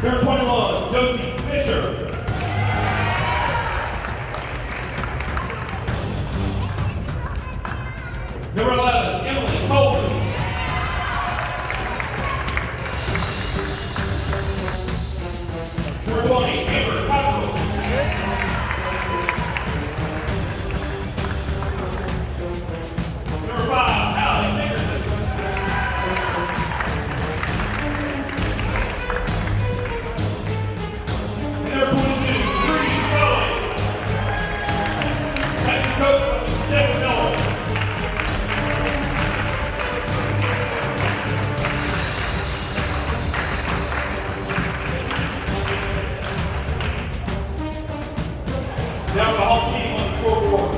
Number 21, Josie Fisher. Number 11, Emily Coleman. Number 20, Amber Cottrell. Number 5, Allie Nickerson. And number 22, Bree Scully. That's the coach of Mr. Jeff Miller. Now the home team on the scoreboard.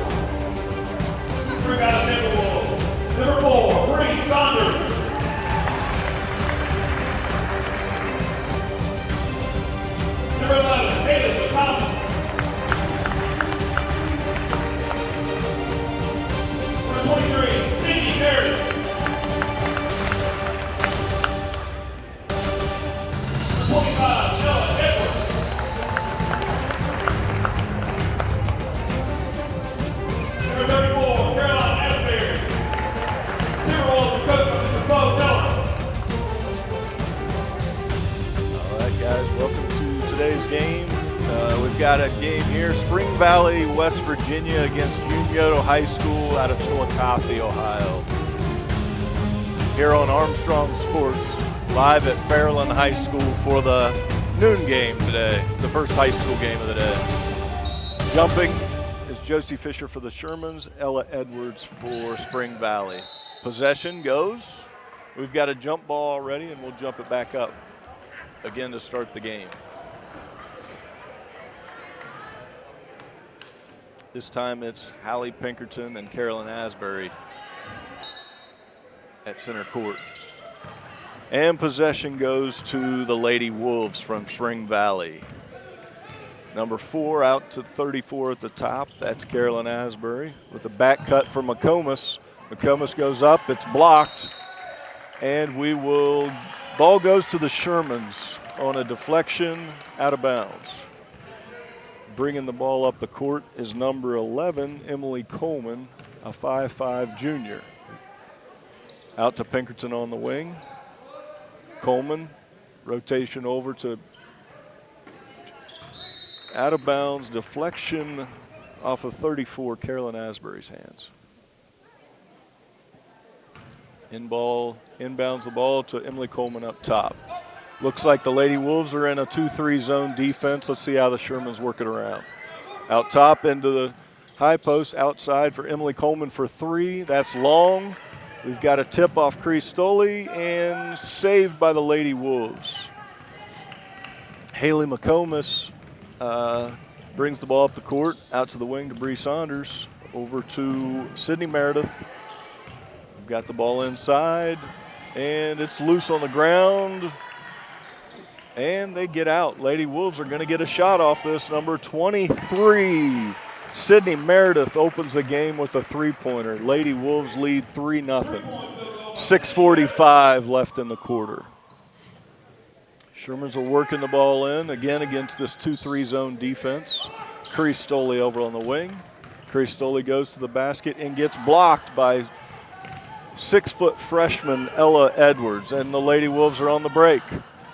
Spring Valley Timberwolves. Number 4, Bree Saunders. Number 11, Haley Thomas. Number 23, Cindy Perry. Number 25, Noah Edwards. Number 34, Caroline Asbury. Timberwolves coach by Mr. Bo Dillon. All right, guys, welcome to today's game. We've got a game here, Spring Valley, West Virginia against Unioto High School out of Chillicothe, Ohio. Here on Armstrong Sports, live at Fairland High School for the noon game today, the first high school game of the day. Jumping is Josie Fisher for the Shermans, Ella Edwards for Spring Valley. Possession goes. We've got a jump ball already, and we'll jump it back up again to start the game. This time it's Hallie Pinkerton and Carolyn Asbury at center court. And possession goes to the Lady Wolves from Spring Valley. Number 4 out to 34 at the top. That's Carolyn Asbury with the back cut for McComas. McComas goes up, it's blocked. And ball goes to the Shermans on a deflection out of bounds. Bringing the ball up the court is number 11, Emily Coleman, a 5'5" junior. Out to Pinkerton on the wing. Coleman, rotation over to out of bounds, deflection off of 34, Carolyn Asbury's hands. Inbounds the ball to Emily Coleman up top. Looks like the Lady Wolves are in a 2-3 zone defense. Let's see how the Shermans work it around. Out top into the high post, outside for Emily Coleman for 3. That's long. We've got a tip off Cristoli and saved by the Lady Wolves. Haley McComas brings the ball up the court, out to the wing to Bree Saunders, over to Sydney Meredith. We've got the ball inside, and it's loose on the ground. And they get out. Lady Wolves are going to get a shot off this. Number 23, Sydney Meredith opens the game with a three-pointer. Lady Wolves lead 3-0. 6:45 left in the quarter. Shermans are working the ball in, again against this 2-3 zone defense. Cristoli over on the wing. Cristoli goes to the basket and gets blocked by 6-foot freshman Ella Edwards. And the Lady Wolves are on the break.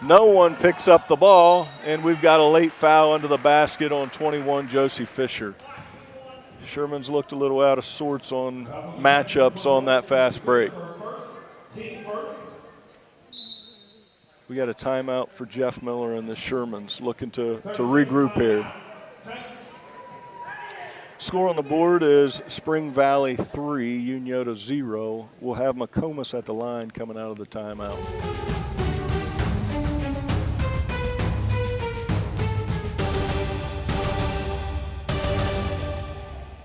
No one picks up the ball, and we've got a late foul under the basket on 21, Josie Fisher. Sherman's looked a little out of sorts on matchups on that fast break. We got a timeout for Jeff Miller and the Shermans looking to regroup here. Score on the board is Spring Valley 3, Unioto 0. We'll have McComas at the line coming out of the timeout.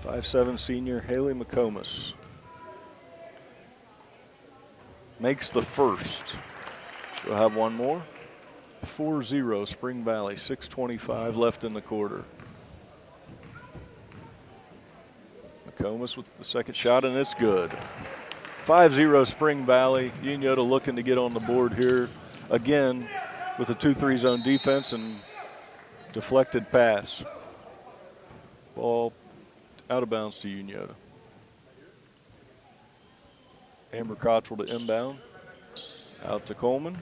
5'7" senior Haley McComas makes the first. She'll have one more. 4-0 Spring Valley, 6:25 left in the quarter. McComas with the second shot, and it's good. 5-0 Spring Valley. Unioto looking to get on the board here. Again, with a 2-3 zone defense and deflected pass. Ball out of bounds to Unioto. Amber Cottrell to inbound. Out to Coleman.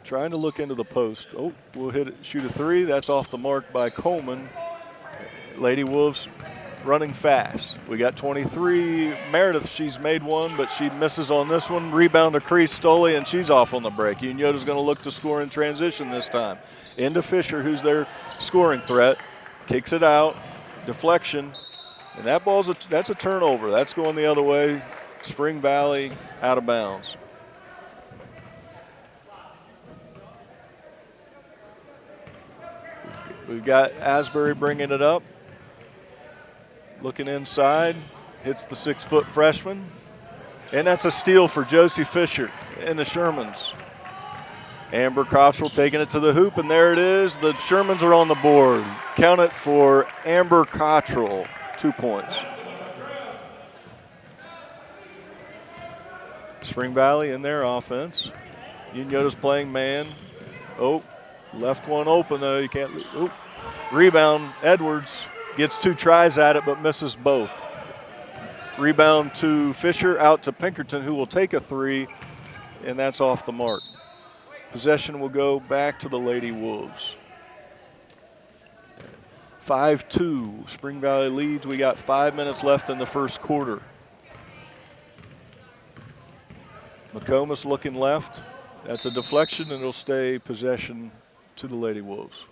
Trying to look into the post. Oh, we'll hit it, shoot a three. That's off the mark by Coleman. Lady Wolves running fast. We got 23. Meredith, she's made one, but she misses on this one. Rebound to Crease Stoley, and she's off on the break. Unioto's going to look to score in transition this time. Into Fisher, who's their scoring threat. Kicks it out. Deflection. And that that's a turnover. That's going the other way. Spring Valley out of bounds. We've got Asbury bringing it up. Looking inside, hits the 6-foot freshman. And that's a steal for Josie Fisher and the Shermans. Amber Cottrell taking it to the hoop, and there it is. The Shermans are on the board. Count it for Amber Cottrell, 2 points. Spring Valley in their offense. Unioto's playing man. Oh, left one open though, you can't, oh. Rebound, Edwards gets 2 tries at it but misses both. Rebound to Fisher, out to Pinkerton, who will take a 3, and that's off the mark. Possession will go back to the Lady Wolves. 5-2, Spring Valley leads. We got 5 minutes left in the first quarter. McComas looking left. That's a deflection, and it'll stay possession to the Lady Wolves.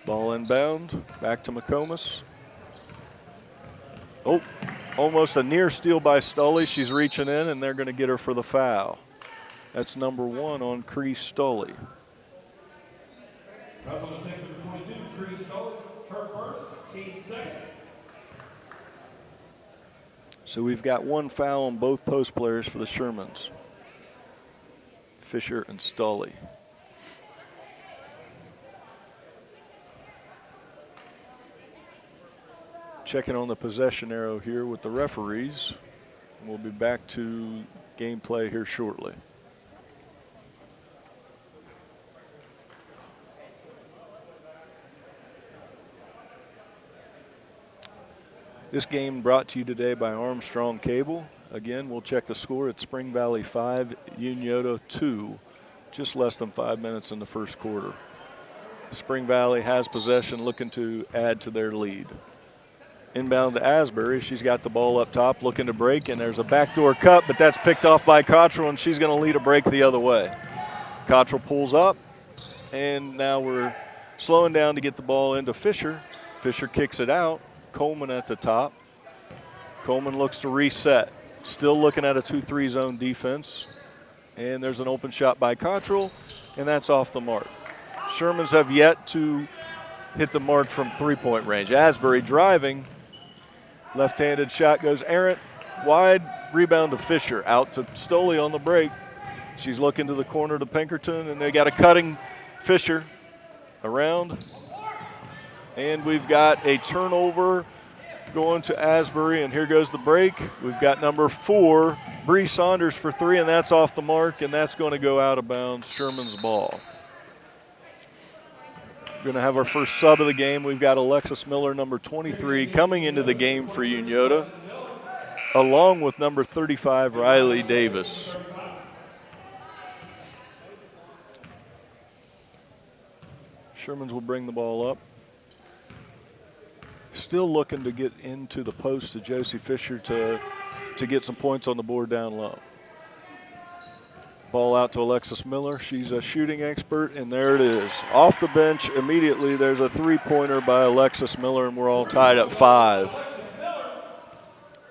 Ball inbound, back to McComas. Oh, almost a near steal by Stoley. She's reaching in, and they're going to get her for the foul. That's number 1 on Cree Stoley. That's on the team number 22, Cree Stoley. Her first, team second. So we've got 1 foul on both post players for the Shermans. Fisher and Stoley. Checking on the possession arrow here with the referees. We'll be back to gameplay here shortly. This game brought to you today by Armstrong Cable. Again, we'll check the score at Spring Valley 5, Unioto 2, just less than 5 minutes in the first quarter. Spring Valley has possession, looking to add to their lead. Inbound to Asbury. She's got the ball up top, looking to break, and there's a backdoor cut, but that's picked off by Cottrell, and she's going to lead a break the other way. Cottrell pulls up, and now we're slowing down to get the ball into Fisher. Fisher kicks it out. Coleman at the top. Coleman looks to reset. Still looking at a 2-3 zone defense. And there's an open shot by Cottrell, and that's off the mark. Shermans have yet to hit the mark from 3-point range. Asbury driving. Left-handed shot goes errant. Wide, rebound to Fisher. Out to Stoley on the break. She's looking to the corner to Pinkerton, and they got a cutting Fisher around. And we've got a turnover going to Asbury, and here goes the break. We've got number 4, Bree Saunders for 3, and that's off the mark, and that's going to go out of bounds. Sherman's ball. We're going to have our first sub of the game. We've got Alexis Miller, number 23, coming into the game for Unioto, along with number 35, Riley Davis. Shermans will bring the ball up. Still looking to get into the post to Josie Fisher to get some points on the board down low. Ball out to Alexis Miller. She's a shooting expert, and there it is. Off the bench immediately, there's a 3-pointer by Alexis Miller, and we're all tied at 5.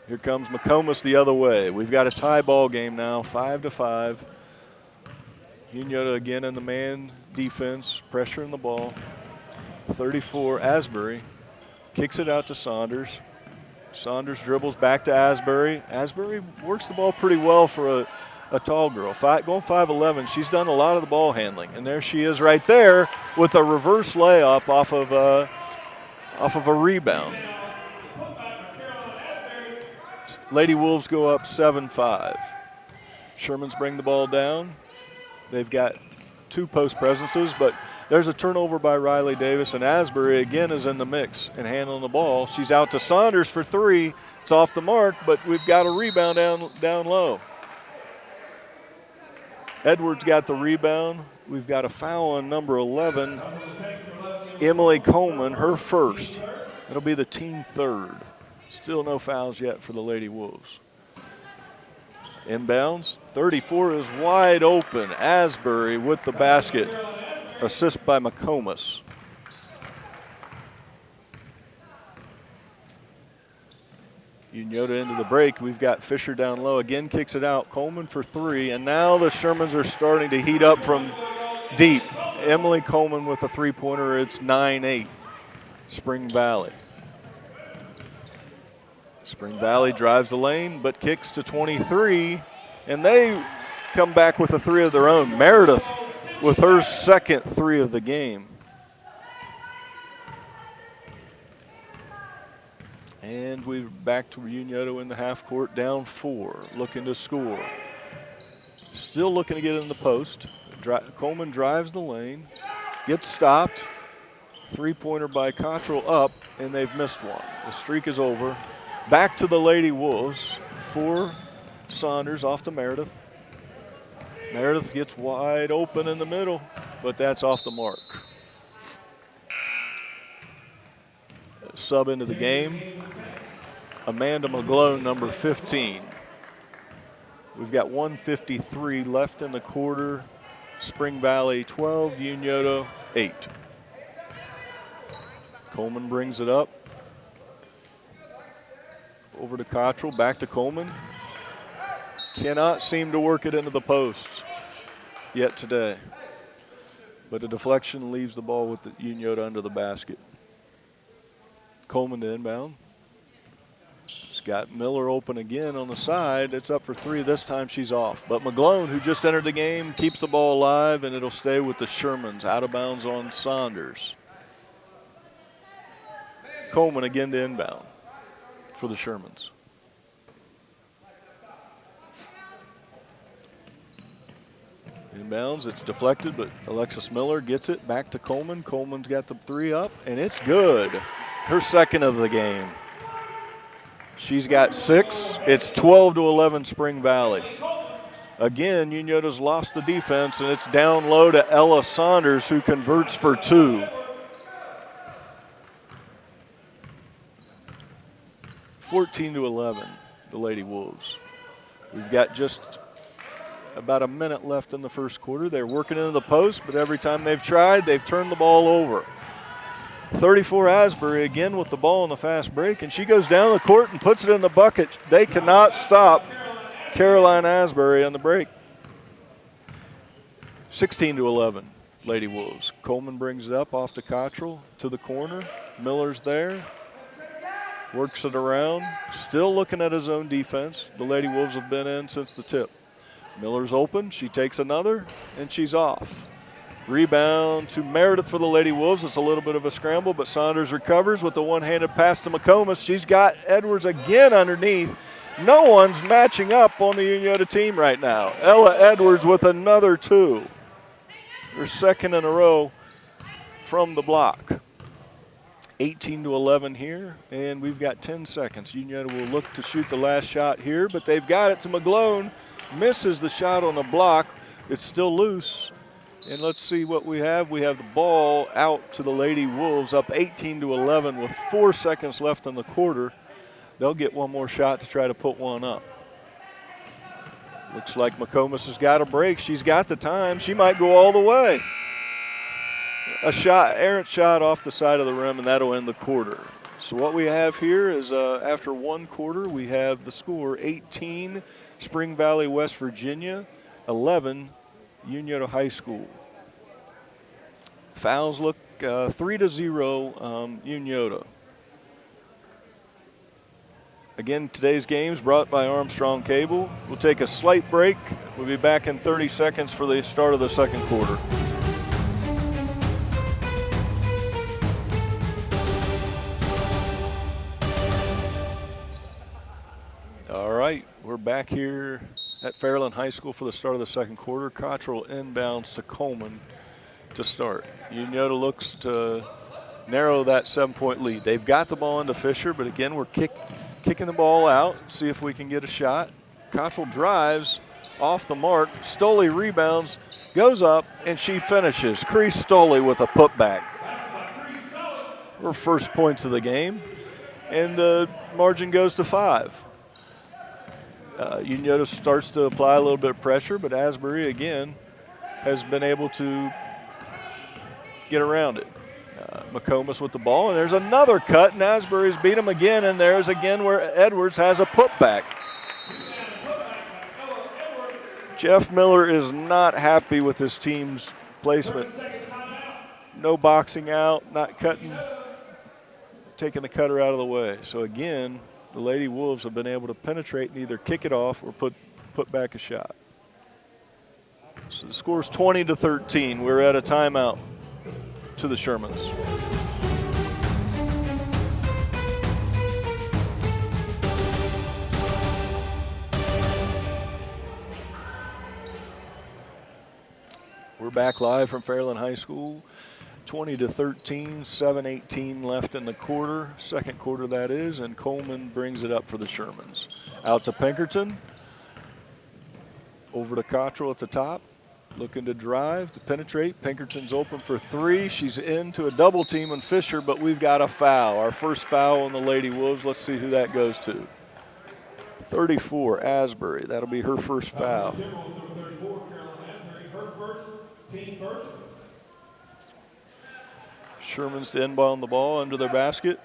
Here comes McComas the other way. We've got a tie ball game now, 5-5. Unioto again in the man defense, pressuring the ball. 34, Asbury. Kicks it out to Saunders. Saunders dribbles back to Asbury. Asbury works the ball pretty well for a tall girl. Going 5'11", she's done a lot of the ball handling. And there she is right there with a reverse layup off of a rebound. Lady Wolves go up 7-5. Shermans bring the ball down. They've got 2 post presences, but there's a turnover by Riley Davis, and Asbury again is in the mix and handling the ball. She's out to Saunders for 3. It's off the mark, but we've got a rebound down low. Edwards got the rebound. We've got a foul on number 11, Emily Coleman, her first. It'll be the team 3rd. Still no fouls yet for the Lady Wolves. Inbounds, 34 is wide open. Asbury with the basket. Assist by McComas. Unioto into the break. We've got Fisher down low. Again kicks it out. Coleman for 3. And now the Shermans are starting to heat up from deep. Emily Coleman with a 3-pointer. It's 9-8. Spring Valley. Spring Valley drives the lane but kicks to 23. And they come back with a 3 of their own. Meredith with her second 3 of the game. And we're back to Unioto in the half court, down 4, looking to score. Still looking to get in the post. Coleman drives the lane, gets stopped. 3-pointer by Cottrell up, and they've missed one. The streak is over. Back to the Lady Wolves for Saunders off to Meredith. Meredith gets wide open in the middle, but that's off the mark. Sub into the game, Amanda McGlone, number 15. We've got 1:53 left in the quarter. Spring Valley 12, Unioto 8. Coleman brings it up. Over to Cottrell, back to Coleman. Cannot seem to work it into the post yet today. But a deflection leaves the ball with the Unioto under the basket. Coleman to inbound. It's got Miller open again on the side. It's up for 3. This time she's off. But McGlone, who just entered the game, keeps the ball alive, and it'll stay with the Shermans. Out of bounds on Saunders. Coleman again to inbound for the Shermans. Inbounds, it's deflected, but Alexis Miller gets it back to Coleman. Coleman's got the 3 up, and it's good. Her second of the game. She's got 6. It's 12-11 Spring Valley. Again, Unioto's lost the defense, and it's down low to Ella Saunders, who converts for 2. 14-11, the Lady Wolves. We've got just about a minute left in the first quarter. They're working into the post, but every time they've tried, they've turned the ball over. 34 Asbury again with the ball in the fast break, and she goes down the court and puts it in the bucket. They cannot stop Caroline Asbury on the break. 16-11, Lady Wolves. Coleman brings it up off to Cottrell to the corner. Miller's there. Works it around. Still looking at his own defense. The Lady Wolves have been in since the tip. Miller's open. She takes another, and she's off. Rebound to Meredith for the Lady Wolves. It's a little bit of a scramble, but Saunders recovers with the one-handed pass to McComas. She's got Edwards again underneath. No one's matching up on the Unioto team right now. Ella Edwards with another 2. Her second in a row from the block. 18-11 here, and we've got 10 seconds. Unioto will look to shoot the last shot here, but they've got it to McGlone. Misses the shot on the block. It's still loose. And let's see what we have. We have the ball out to the Lady Wolves, up 18-11 with 4 seconds left in the quarter. They'll get one more shot to try to put one up. Looks like McComas has got a break. She's got the time. She might go all the way. A shot, errant shot off the side of the rim, and that'll end the quarter. So what we have here is after one quarter, we have the score 18 Spring Valley, West Virginia, 11 Unioto High School. Fouls look 3-0 Unioto. Again, today's game is brought by Armstrong Cable. We'll take a slight break. We'll be back in 30 seconds for the start of the second quarter. All right, we're back here at Fairland High School for the start of the second quarter. Cottrell inbounds to Coleman to start. Unioto looks to narrow that 7-point lead. They've got the ball into Fisher, but again, we're kicking the ball out, see if we can get a shot. Cottrell drives off the mark. Stoley rebounds, goes up, and she finishes. Crease Stoley with a putback. Her first points of the game, and the margin goes to 5. Unioto starts to apply a little bit of pressure, but Asbury again has been able to get around it. McComas with the ball, and there's another cut, and Asbury's beat him again, and there's again where Edwards has a putback. Jeff Miller is not happy with his team's placement. No boxing out, not cutting, taking the cutter out of the way. So again, the Lady Wolves have been able to penetrate and either kick it off or put back a shot. So the score is 20-13. We're at a timeout to the Shermans. We're back live from Fairland High School. 20-13, 7:18 left in the quarter, second quarter that is, and Coleman brings it up for the Shermans. Out to Pinkerton, over to Cottrell at the top, looking to drive, to penetrate. Pinkerton's open for 3. She's into a double team on Fisher, but we've got a foul. Our first foul on the Lady Wolves. Let's see who that goes to. 34, Asbury. That'll be her first foul. Sherman's to inbound the ball under their basket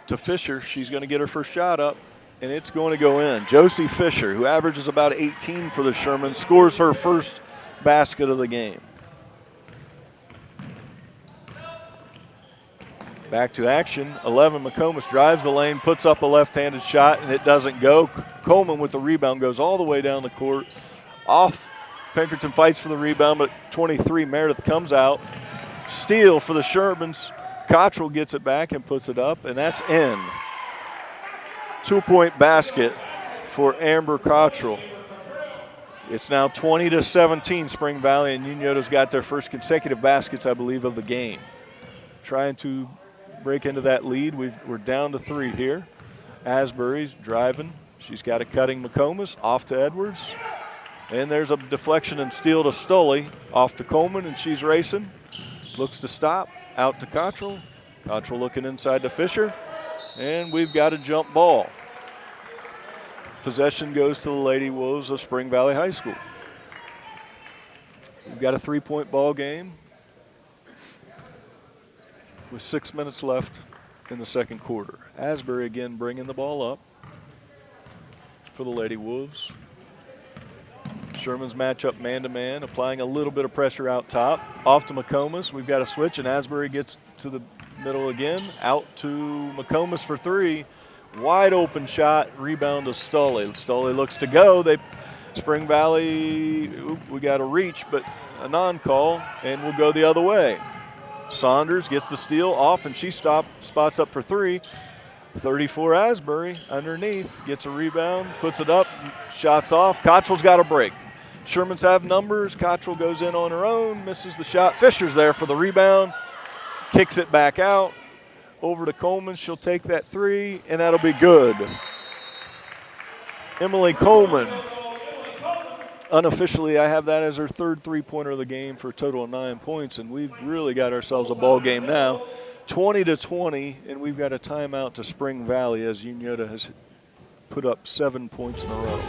to Fisher. She's going to get her first shot up, and it's going to go in. Josie Fisher, who averages about 18 for the Shermans, scores her first basket of the game. Back to action. 11, McComas drives the lane, puts up a left-handed shot, and it doesn't go. Coleman with the rebound goes all the way down the court. Off. Pinkerton fights for the rebound, but 23, Meredith comes out. Steal for the Shermans. Cottrell gets it back and puts it up, and that's in. 2-point basket for Amber Cottrell. It's now 20-17, Spring Valley, and Unioto's got their first consecutive baskets, I believe, of the game. Trying to break into that lead. We're down to 3 here. Asbury's driving. She's got a cutting McComas, off to Edwards. And there's a deflection and steal to Stoley, off to Coleman, and she's racing. Looks to stop, out to Cottrell. Cottrell looking inside to Fisher, and we've got a jump ball. Possession goes to the Lady Wolves of Spring Valley High School. We've got a 3-point ball game with 6 minutes left in the second quarter. Asbury again bringing the ball up for the Lady Wolves. Sherman's matchup man-to-man, applying a little bit of pressure out top. Off to McComas. We've got a switch, and Asbury gets to the middle again. Out to McComas for 3. Wide open shot. Rebound to Stoley. Stoley looks to go. Spring Valley, we got a reach, but a non-call, and we'll go the other way. Saunders gets the steal off, and she spots up for 3. 34 Asbury underneath, gets a rebound, puts it up, shots off. Cottrell's got a break. Shermans have numbers. Cottrell goes in on her own, misses the shot. Fisher's there for the rebound, kicks it back out. Over to Coleman. She'll take that 3, and that'll be good. Emily Coleman. Unofficially, I have that as her third 3-pointer of the game for a total of 9 points, and we've really got ourselves a ball game now. 20-20, and we've got a timeout to Spring Valley as Unioto has put up 7 points in a row.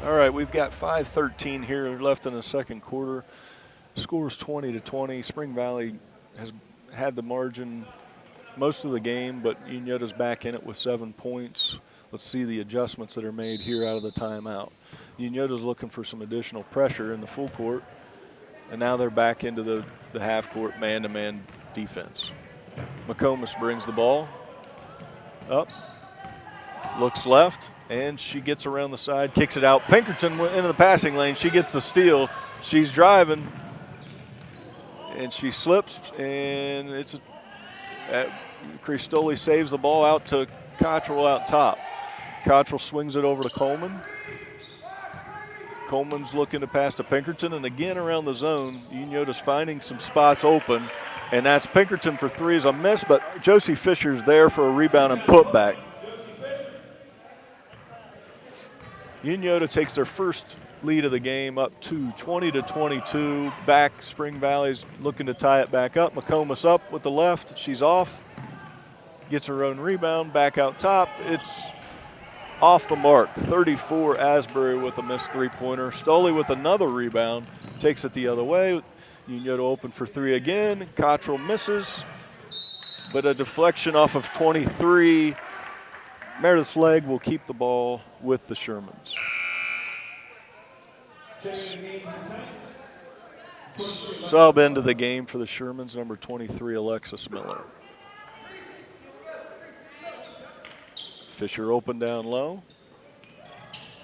All right, we've got 5:13 here left in the second quarter. Score's 20-20. Spring Valley has had the margin most of the game, but Unioto's back in it with 7 points. Let's see the adjustments that are made here out of the timeout. Unioto's looking for some additional pressure in the full court, and now they're back into the half-court man-to-man defense. McComas brings the ball up, looks left, and she gets around the side, kicks it out. Pinkerton went into the passing lane. She gets the steal. She's driving, and she slips, and it's Cristoli saves the ball out to Cottrell out top. Cottrell swings it over to Coleman. Coleman's looking to pass to Pinkerton, and again around the zone, Unioto's finding some spots open, and that's Pinkerton for three is a miss, but Josie Fisher's there for a rebound and putback. Unioto takes their first lead of the game up to 20-22. Back, Spring Valley's looking to tie it back up. McComas up with the left. She's off. Gets her own rebound. Back out top. It's off the mark. 34 Asbury with a missed three-pointer. Stoley with another rebound. Takes it the other way. Unioto open for three again. Cottrell misses. But a deflection off of 23. Meredith's leg will keep the ball with the Shermans. Sub into the game for the Shermans, number 23, Alexis Miller. Fisher open down low.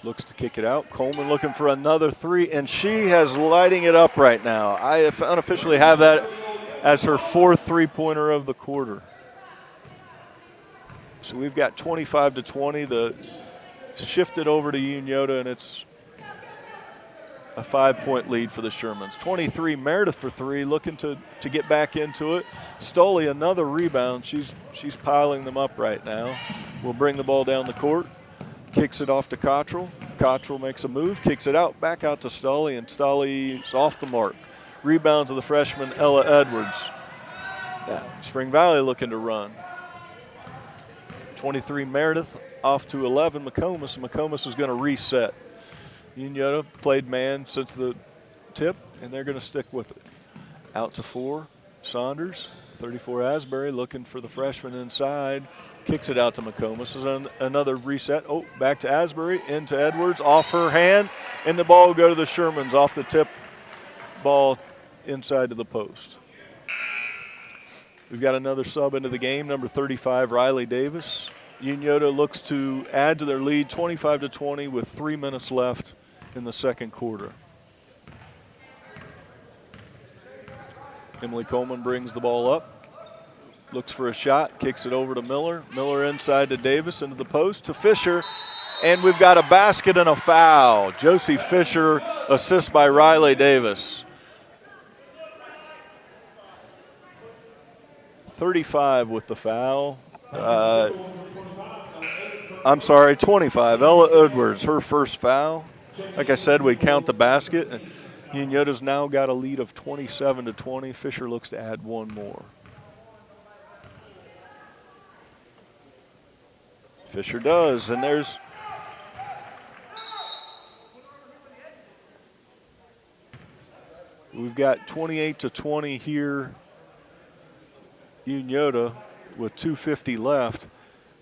Looks to kick it out. Coleman looking for another three, and she has lighting it up right now. I unofficially have that as her fourth three-pointer of the quarter. So we've got 25-20. The shifted over to Unioto, and it's a 5-point lead for the Shermans. 23 Meredith for three, looking to get back into it. Stoley another rebound. She's piling them up right now. Will bring the ball down the court. Kicks it off to Cottrell. Cottrell makes a move, kicks it out, back out to Stoley, and Stoley's off the mark. Rebound to the freshman Ella Edwards. Now, Spring Valley looking to run. 23 Meredith off to 11 McComas, and McComas is going to reset. Unioto played man since the tip, and they're going to stick with it. Out to 4, Saunders. 34 Asbury looking for the freshman inside. Kicks it out to McComas. Is another reset. Oh, back to Asbury, into Edwards, off her hand, and the ball will go to the Shermans off the tip. Ball inside to the post. We've got another sub into the game, number 35, Riley Davis. Unioto looks to add to their lead, 25-20, with 3 minutes left in the second quarter. Emily Coleman brings the ball up, looks for a shot, kicks it over to Miller. Miller inside to Davis, into the post to Fisher, and we've got a basket and a foul. Josie Fisher, assist by Riley Davis. 35 with the foul. I'm sorry, 25. Ella Edwards, her first foul. Like I said, we count the basket. Unioto's now got a lead of 27-20. Fisher looks to add one more. Fisher does, and we've got 28-20 here. Unioto with 2:50 left.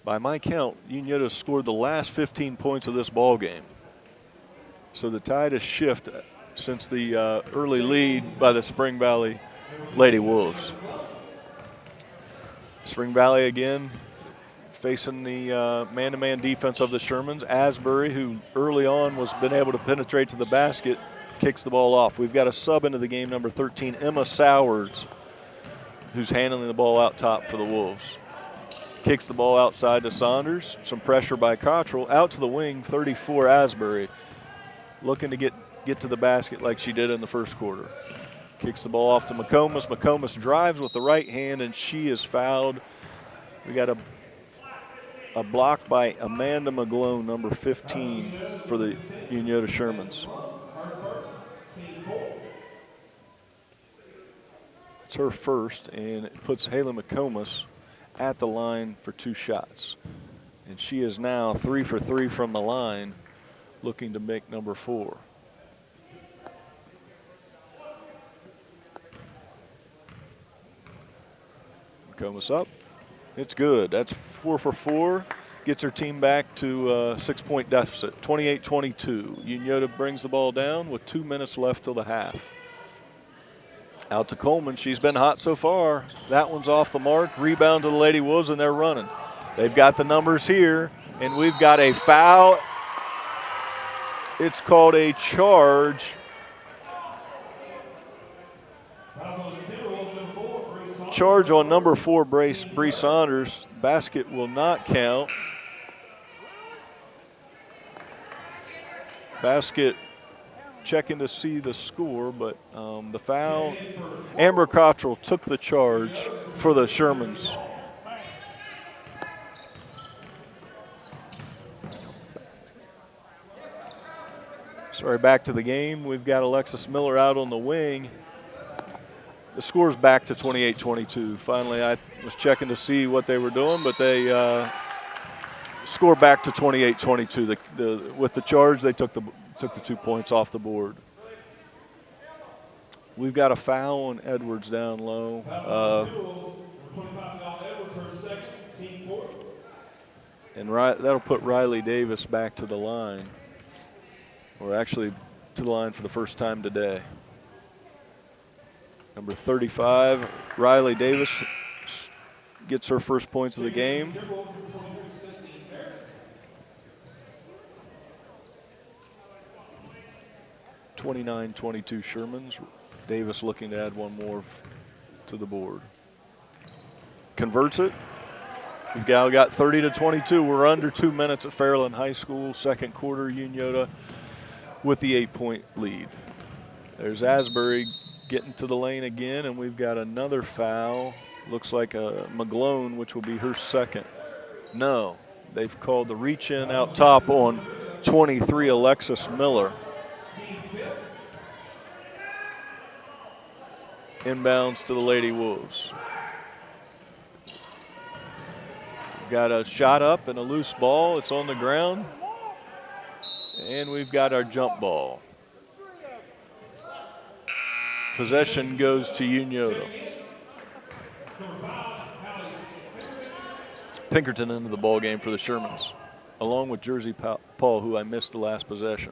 By my count, Unioto scored the last 15 points of this ball game. So the tide has shifted since the early lead by the Spring Valley Lady Wolves. Spring Valley again facing the man-to-man defense of the Shermans. Asbury, who early on was been able to penetrate to the basket, kicks the ball off. We've got a sub into the game, number 13, Emma Sowers, who's handling the ball out top for the Wolves. Kicks the ball outside to Saunders. Some pressure by Cottrell. Out to the wing, 34 Asbury. Looking to get to the basket like she did in the first quarter. Kicks the ball off to McComas. McComas drives with the right hand, and she is fouled. We got a block by Amanda McGlone, number 15, for the Unioto Shermans. It's her first, and it puts Haley McComas at the line for 2 shots. And she is now 3 for 3 from the line, looking to make number 4. McComas up. It's good. That's 4 for 4. Gets her team back to a 6-point deficit, 28-22. Unioto brings the ball down with 2 minutes left till the half. Out to Coleman. She's been hot so far. That one's off the mark. Rebound to the Lady Wolves, and they're running. They've got the numbers here, and we've got a foul. It's called a charge. charge on number 4, Bree Saunders. Basket will not count. Basket checking to see the score, but the foul. Amber Cottrell took the charge for the Shermans. Sorry, back to the game. We've got Alexis Miller out on the wing. The score's back to 28-22. Finally, I was checking to see what they were doing, but they score back to 28-22. With the charge, they took the 2 points off the board. We've got a foul on Edwards down low. And that'll put Riley Davis back to the line, or actually to the line for the first time today. Number 35, Riley Davis gets her first points of the game. (29-22) Shermans. Davis looking to add one more to the board. Converts it. We've got 30-22. We're under 2 minutes at Fairland High School. Second quarter, Unioto with the 8-point lead. There's Asbury getting to the lane again, and we've got another foul. Looks like a McGlone, which will be her second. No, they've called the reach in out top on 23, Alexis Miller. Inbounds to the Lady Wolves. We've got a shot up and a loose ball. It's on the ground. And we've got our jump ball. Possession goes to Unioto. Pinkerton into the ball game for the Shermans, along with Jersey Paul, who I missed the last possession.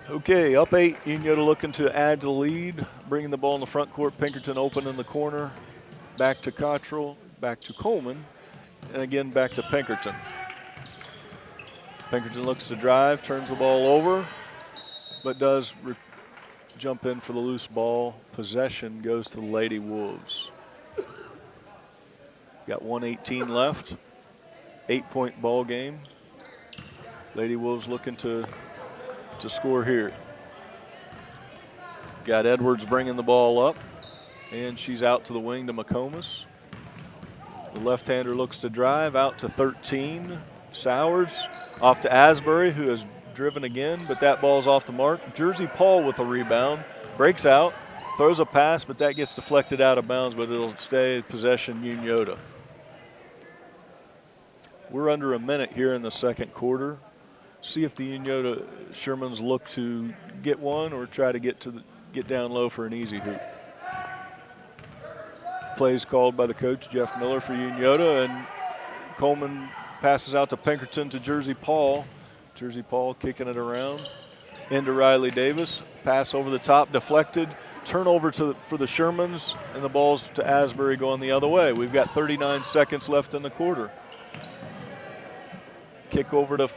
Okay, up 8. Unioto looking to add to the lead, bringing the ball in the front court. Pinkerton open in the corner. Back to Cottrell, back to Coleman, and again back to Pinkerton. Pinkerton looks to drive, turns the ball over, but does jump in for the loose ball. Possession goes to the Lady Wolves. Got 1:18 left. 8-point ball game. Lady Wolves looking to score here. Got Edwards bringing the ball up, and she's out to the wing to McComas. The left-hander looks to drive out to 13. Sowers off to Asbury, who has driven again, but that ball's off the mark. Jersey Paul with a rebound, breaks out, throws a pass, but that gets deflected out of bounds, but it'll stay possession Unioto. We're under a minute here in the second quarter. See if the Unioto Shermans look to get one or try to get down low for an easy hoop. Plays called by the coach, Jeff Miller, for Unioto, and Coleman passes out to Pinkerton to Jersey Paul. Jersey Paul kicking it around into Riley Davis. Pass over the top, deflected. Turnover for the Shermans, and the ball's to Asbury going the other way. We've got 39 seconds left in the quarter. Kick over to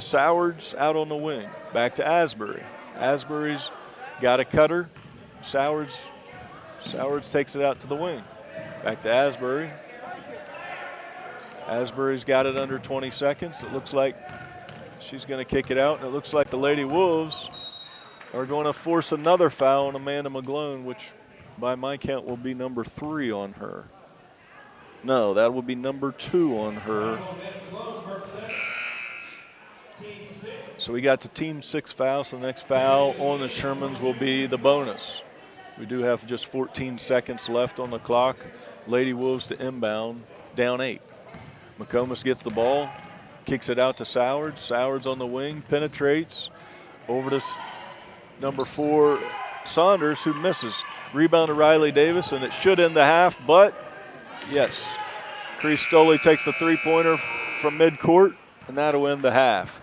Sowers out on the wing. Back to Asbury. Asbury's got a cutter. Sowers takes it out to the wing. Back to Asbury. Asbury's got it under 20 seconds. It looks like she's going to kick it out, and it looks like the Lady Wolves are going to force another foul on Amanda McGlone, which by my count will be number 3 on her. No, that will be number 2 on her. So we got the team 6 fouls. So the next foul on the Shermans will be the bonus. We do have just 14 seconds left on the clock. Lady Wolves to inbound, down 8. McComas gets the ball, kicks it out to Sowers. Sowers on the wing, penetrates over to number 4, Saunders, who misses. Rebound to Riley Davis, and it should end the half, but yes. Chris Stoley takes the 3-pointer from midcourt, and that'll end the half.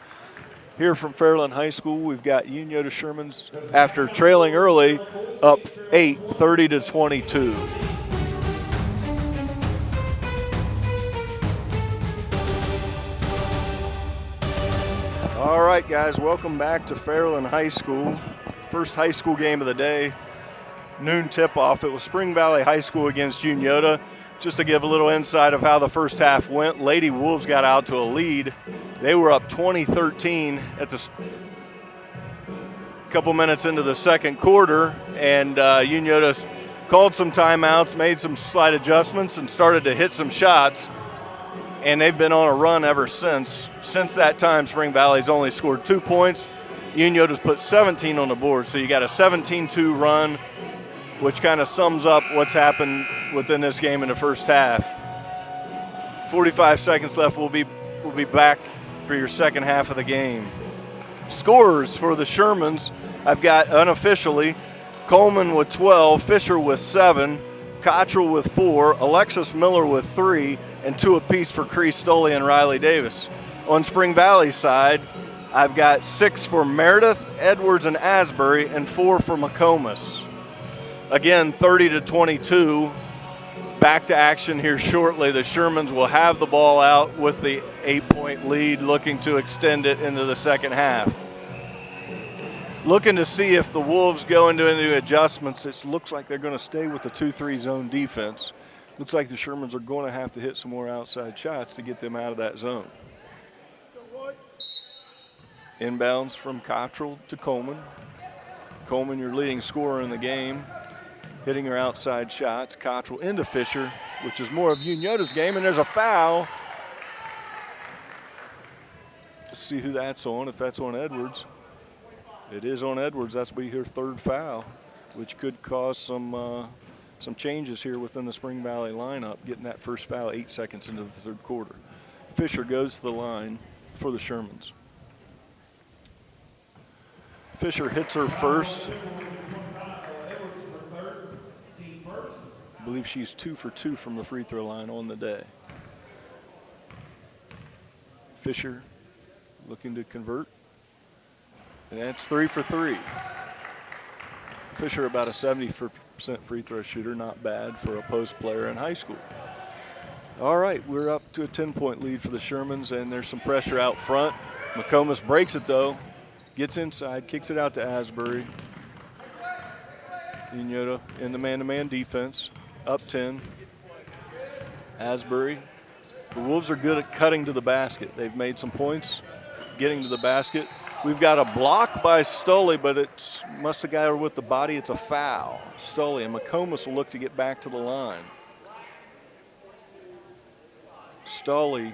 Here from Fairland High School, we've got Unioto Shermans, after trailing early, up 8, 30-22. All right, guys, welcome back to Fairland High School. First high school game of the day. noon tip-off. It was Spring Valley High School against Unioto. Just to give a little insight of how the first half went, Lady Wolves got out to a lead. They were up 20-13 at the couple minutes into the second quarter, and Unioto called some timeouts, made some slight adjustments, and started to hit some shots. And they've been on a run ever since. Since that time, Spring Valley's only scored 2 points. Unioto's put 17 on the board, so you got a 17-2 run, which kind of sums up what's happened within this game in the first half. 45 seconds left. We'll be back for your second half of the game. Scorers for the Shermans, I've got unofficially Coleman with 12, Fisher with 7, Cottrell with 4, Alexis Miller with 3, and 2 apiece for Cree Stoley and Riley Davis. On Spring Valley's side, I've got 6 for Meredith, Edwards, and Asbury, and 4 for McComas. Again, 30-22. Back to action here shortly. The Shermans will have the ball out with the 8-point lead, looking to extend it into the second half. Looking to see if the Wolves go into any adjustments. It looks like they're going to stay with the 2-3 zone defense. Looks like the Shermans are going to have to hit some more outside shots to get them out of that zone. Inbounds from Cottrell to Coleman. Coleman, your leading scorer in the game, hitting her outside shots. Cottrell into Fisher, which is more of Unioto's game, and there's a foul. Let's see who that's on, if that's on Edwards. It is on Edwards. That's be her third foul, which could cause some changes here within the Spring Valley lineup, getting that first foul 8 seconds into the third quarter. Fisher goes to the line for the Shermans. Fisher hits her first. I believe she's 2 for 2 from the free throw line on the day. Fisher looking to convert. And that's 3 for 3. Fisher about a 70% free throw shooter, not bad for a post player in high school. All right, we're up to a 10-point lead for the Shermans, and there's some pressure out front. McComas breaks it though, gets inside, kicks it out to Asbury. Unioto in the man-to-man defense, up 10. Asbury. The Wolves are good at cutting to the basket. They've made some points getting to the basket. We've got a block by Stoley, but it must have got her with the body. It's a foul. Stoley, and McComas will look to get back to the line. Stoley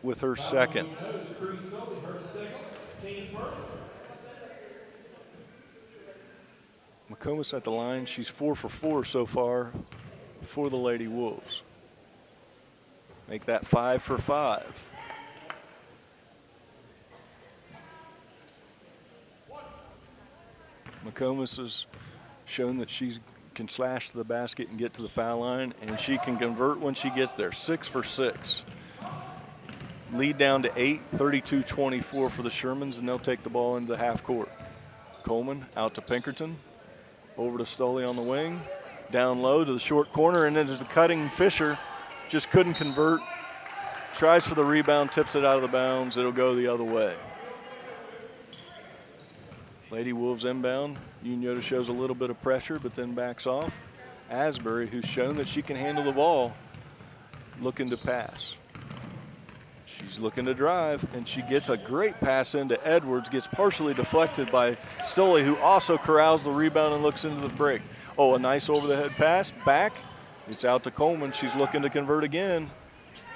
with her second. McComas at the line. She's 4 for 4 so far for the Lady Wolves. Make that 5 for 5. McComas has shown that she can slash to the basket and get to the foul line, and she can convert when she gets there. 6 for 6. Lead down to 8, 32-24 for the Shermans, and they'll take the ball into the half court. Coleman out to Pinkerton, over to Stoley on the wing, down low to the short corner, and then there's the cutting Fisher. Just couldn't convert. Tries for the rebound, tips it out of the bounds. It'll go the other way. Lady Wolves inbound. Unioto shows a little bit of pressure, but then backs off. Asbury, who's shown that she can handle the ball, looking to pass. She's looking to drive, and she gets a great pass into Edwards, gets partially deflected by Stoley, who also corrals the rebound and looks into the break. Oh, a nice over-the-head pass, back. It's out to Coleman. She's looking to convert again.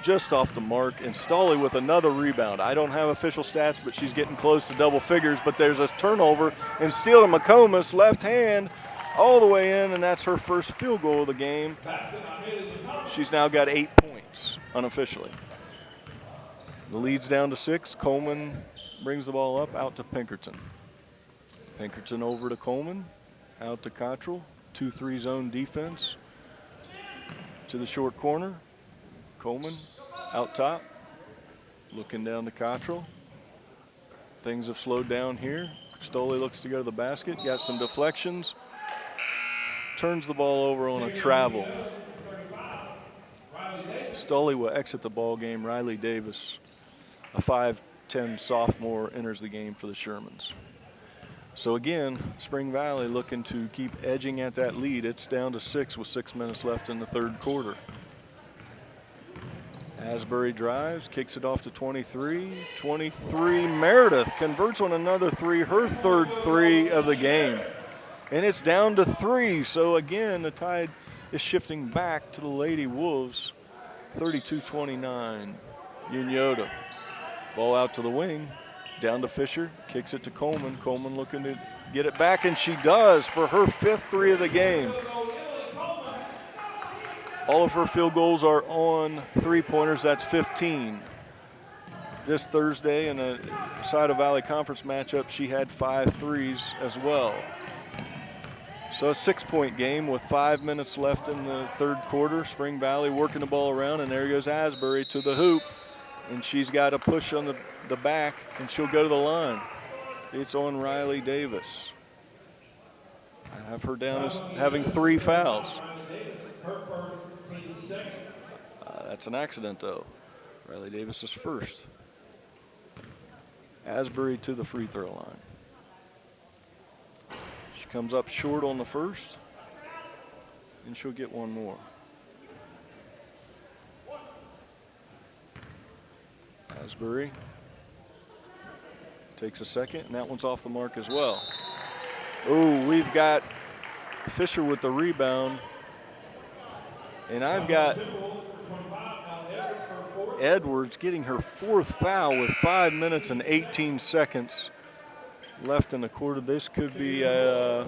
Just off the mark, and Stoley with another rebound. I don't have official stats, but she's getting close to double figures, but there's a turnover and steal to McComas, left hand, all the way in, and that's her first field goal of the game. She's now got 8 points, unofficially. The lead's down to 6. Coleman brings the ball up, out to Pinkerton. Pinkerton over to Coleman, out to Cottrell. 2-3 zone defense to the short corner. Coleman out top, looking down to Cottrell. Things have slowed down here. Stoley looks to go to the basket, got some deflections. Turns the ball over on a travel. Stoley will exit the ball game. Riley Davis, a 5'10" sophomore, enters the game for the Shermans. So again, Spring Valley looking to keep edging at that lead. It's down to 6 with 6 minutes left in the third quarter. Asbury drives, kicks it off to 23. 23, Meredith converts on another three, her third three of the game. And it's down to 3. So again, the tide is shifting back to the Lady Wolves. 32-29, Unioto. Ball out to the wing, down to Fisher, kicks it to Coleman. Coleman looking to get it back, and she does for her 5th three of the game. All of her field goals are on three-pointers. That's 15. This Thursday in a Scioto Valley Conference matchup, she had 5 threes as well. So a 6-point game with 5 minutes left in the third quarter. Spring Valley working the ball around, and there goes Asbury to the hoop. And she's got a push on the back, and she'll go to the line. It's on Riley Davis. I have her down as having 3 fouls. That's an accident, though. Riley Davis is first. Asbury to the free throw line. She comes up short on the first, and she'll get one more. Asbury takes a second, and that one's off the mark as well. Oh, we've got Fisher with the rebound, and I've got Edwards getting her 4th foul with 5 minutes and 18 seconds left in the quarter. This could be a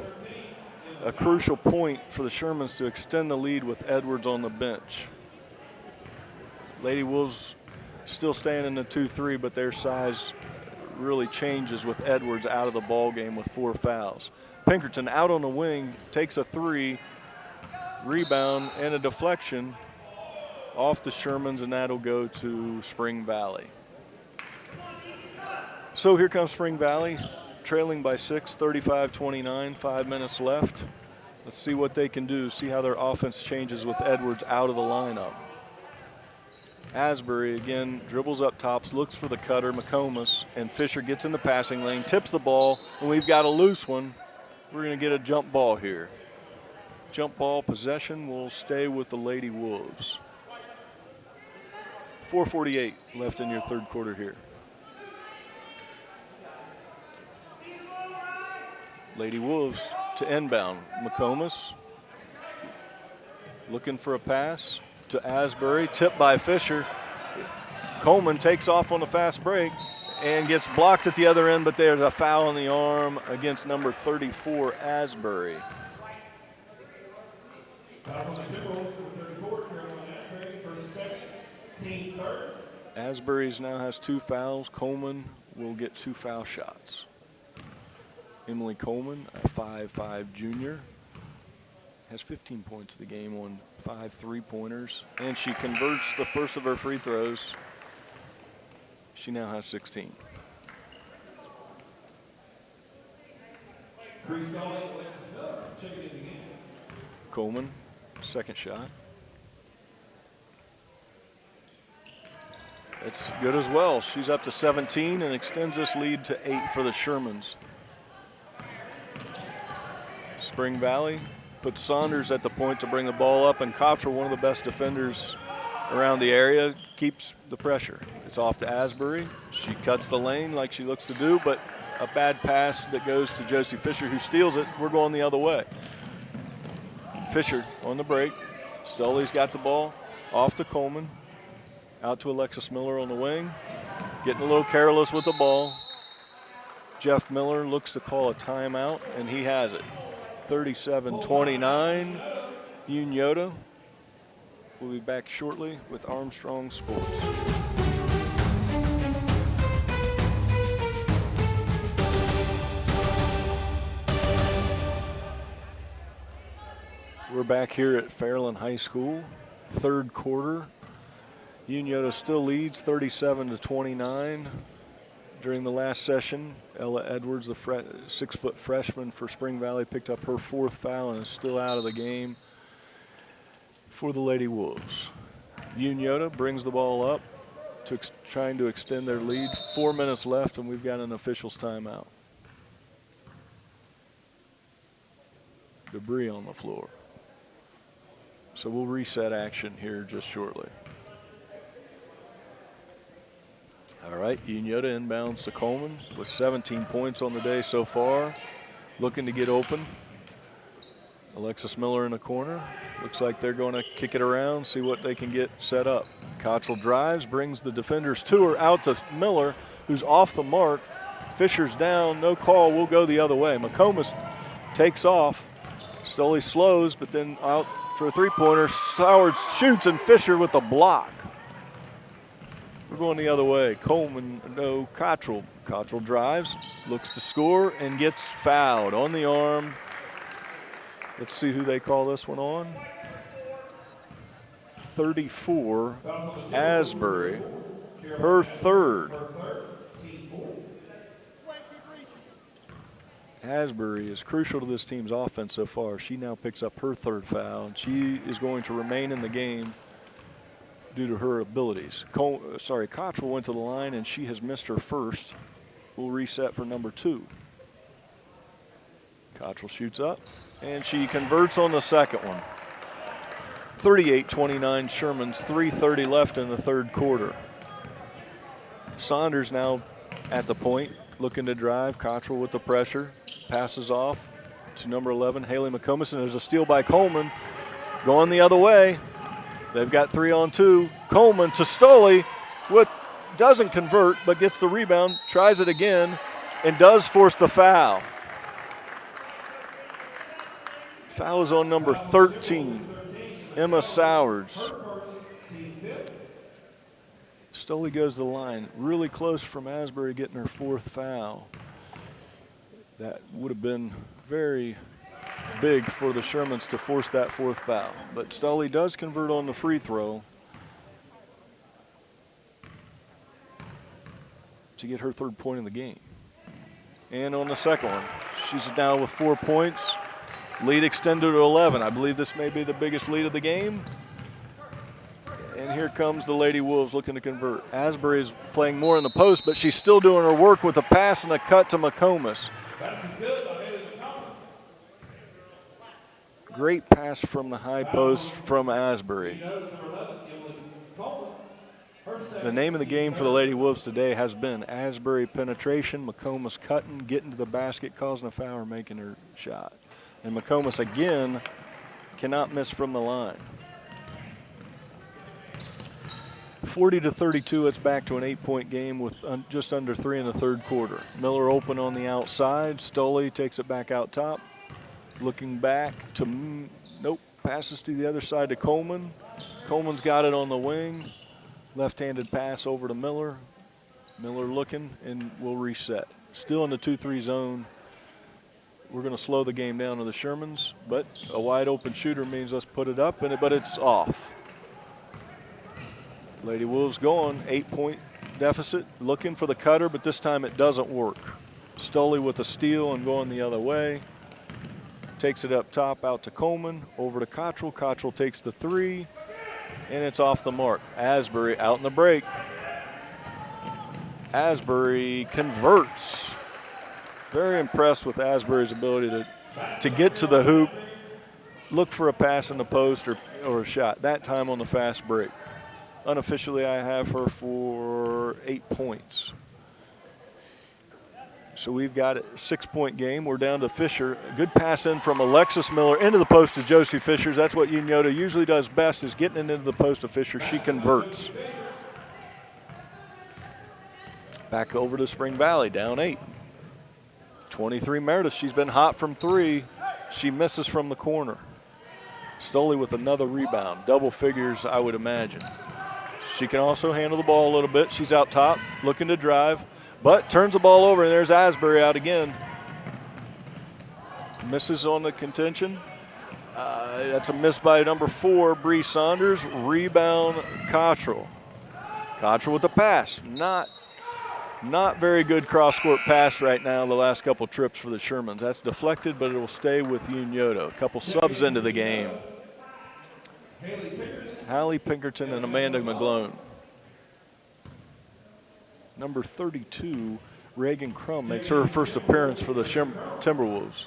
crucial point for the Shermans to extend the lead with Edwards on the bench. Lady Wolves still staying in the 2-3, but their size really changes with Edwards out of the ball game with 4 fouls. Pinkerton out on the wing, takes a 3, rebound and a deflection off the Shermans, and that'll go to Spring Valley. So here comes Spring Valley, trailing by 6, 35-29, 5 minutes left. Let's see what they can do, see how their offense changes with Edwards out of the lineup. Asbury again dribbles up tops, looks for the cutter, McComas, and Fisher gets in the passing lane, tips the ball, and we've got a loose one. We're going to get a jump ball here. Jump ball possession will stay with the Lady Wolves. 4:48 left in your third quarter here. Lady Wolves to inbound. McComas looking for a pass to Asbury, tipped by Fisher. Coleman takes off on the fast break and gets blocked at the other end, but there's a foul on the arm against number 34, Asbury. Asbury's now has 2 fouls. Coleman will get 2 foul shots. Emily Coleman, a 5'5" junior, has 15 points of the game on 5 3-pointers, and she converts the first of her free throws. She now has 16. Coleman, second shot. It's good as well. She's up to 17 and extends this lead to 8 for the Shermans. Spring Valley puts Saunders at the point to bring the ball up, and Cottrell, one of the best defenders around the area, keeps the pressure. It's off to Asbury. She cuts the lane like she looks to do, but a bad pass that goes to Josie Fisher, who steals it. We're going the other way. Fisher on the break. Stoley's got the ball. Off to Coleman. Out to Alexis Miller on the wing. Getting a little careless with the ball. Jeff Miller looks to call a timeout, and he has it. 37-29, Unioto. We'll be back shortly with Armstrong Sports. We're back here at Fairland High School, third quarter. Unioto still leads 37-29. During the last session, Ella Edwards, the 6-foot freshman for Spring Valley, picked up her 4th foul and is still out of the game for the Lady Wolves. Unioto brings the ball up, trying to extend their lead. 4 minutes left, and we've got an official's timeout. debris on the floor. So we'll reset action here just shortly. All right, Unioto inbounds to Coleman with 17 points on the day so far. Looking to get open. Alexis Miller in the corner. Looks like they're going to kick it around, see what they can get set up. Cottrell drives, brings the defenders to her, out to Miller, who's off the mark. Fisher's down, no call, we'll go the other way. McComas takes off. Stoley slows, but then out for a three-pointer. Howard shoots, and Fisher with the block. We're going the other way. Coleman, no, Cottrell. Cottrell drives, looks to score, and gets fouled on the arm. Let's see who they call this one on. 34, Asbury, her third. Asbury is crucial to this team's offense so far. She now picks up her third foul, and she is going to remain in the game due to her abilities. Cottrell went to the line, and she has missed her first. We'll reset for number 2. Cottrell shoots up, and she converts on the second one. 38-29 Shermans, 3:30 left in the third quarter. Saunders now at the point, looking to drive. Cottrell with the pressure, passes off to number 11, Haley McComas, and there's a steal by Coleman. Going the other way. They've got 3-on-2. Coleman to Stoley, doesn't convert, but gets the rebound, tries it again, and does force the foul. Foul is on number 13, Emma Sowers. Stoley goes to the line. Really close from Asbury getting her 4th foul. That would have been very big for the Shermans to force that 4th foul. But Stoley does convert on the free throw to get her 3rd point in the game. And on the second one, she's now with 4 points. Lead extended to 11. I believe this may be the biggest lead of the game. And here comes the Lady Wolves looking to convert. Asbury is playing more in the post, but she's still doing her work with a pass and a cut to McComas. Great pass from the high post from Asbury. The name of the game for the Lady Wolves today has been Asbury penetration, McComas cutting, getting to the basket, causing a foul, or making her shot. And McComas again cannot miss from the line. 40-32, it's back to an 8-point game with just under 3 in the third quarter. Miller open on the outside. Stoley takes it back out top. Looking back to, nope, passes to the other side to Coleman. Coleman's got it on the wing. Left-handed pass over to Miller. Miller looking, and we'll reset. Still in the 2-3 zone. We're going to slow the game down to the Shermans, but a wide open shooter means let's put it up, but it's off. Lady Wolves going, 8-point deficit, looking for the cutter, but this time it doesn't work. Stoley with a steal and going the other way. Takes it up top, out to Coleman, over to Cottrell. Cottrell takes the 3, and it's off the mark. Asbury out in the break. Asbury converts. Very impressed with Asbury's ability to get to the hoop, look for a pass in the post or a shot, that time on the fast break. Unofficially, I have her for 8 points. So we've got a 6-point game. We're down to Fisher. A good pass in from Alexis Miller into the post to Josie Fishers. That's what Unioto usually does best, is getting it into the post to Fisher. She converts. Back over to Spring Valley, down 8. 23 Meredith. She's been hot from 3. She misses from the corner. Stoley with another rebound. Double figures, I would imagine. She can also handle the ball a little bit. She's out top, looking to drive, but turns the ball over, and there's Asbury out again. Misses on the contention. That's a miss by number 4, Bree Saunders. Rebound, Cottrell. Cottrell with the pass. Not very good cross-court pass right now the last couple trips for the Shermans. That's deflected, but it will stay with Unioto. A couple subs into the game. Hallie Pinkerton and Amanda McGlone. Number 32, Reagan Crum, makes her first appearance for the Timberwolves.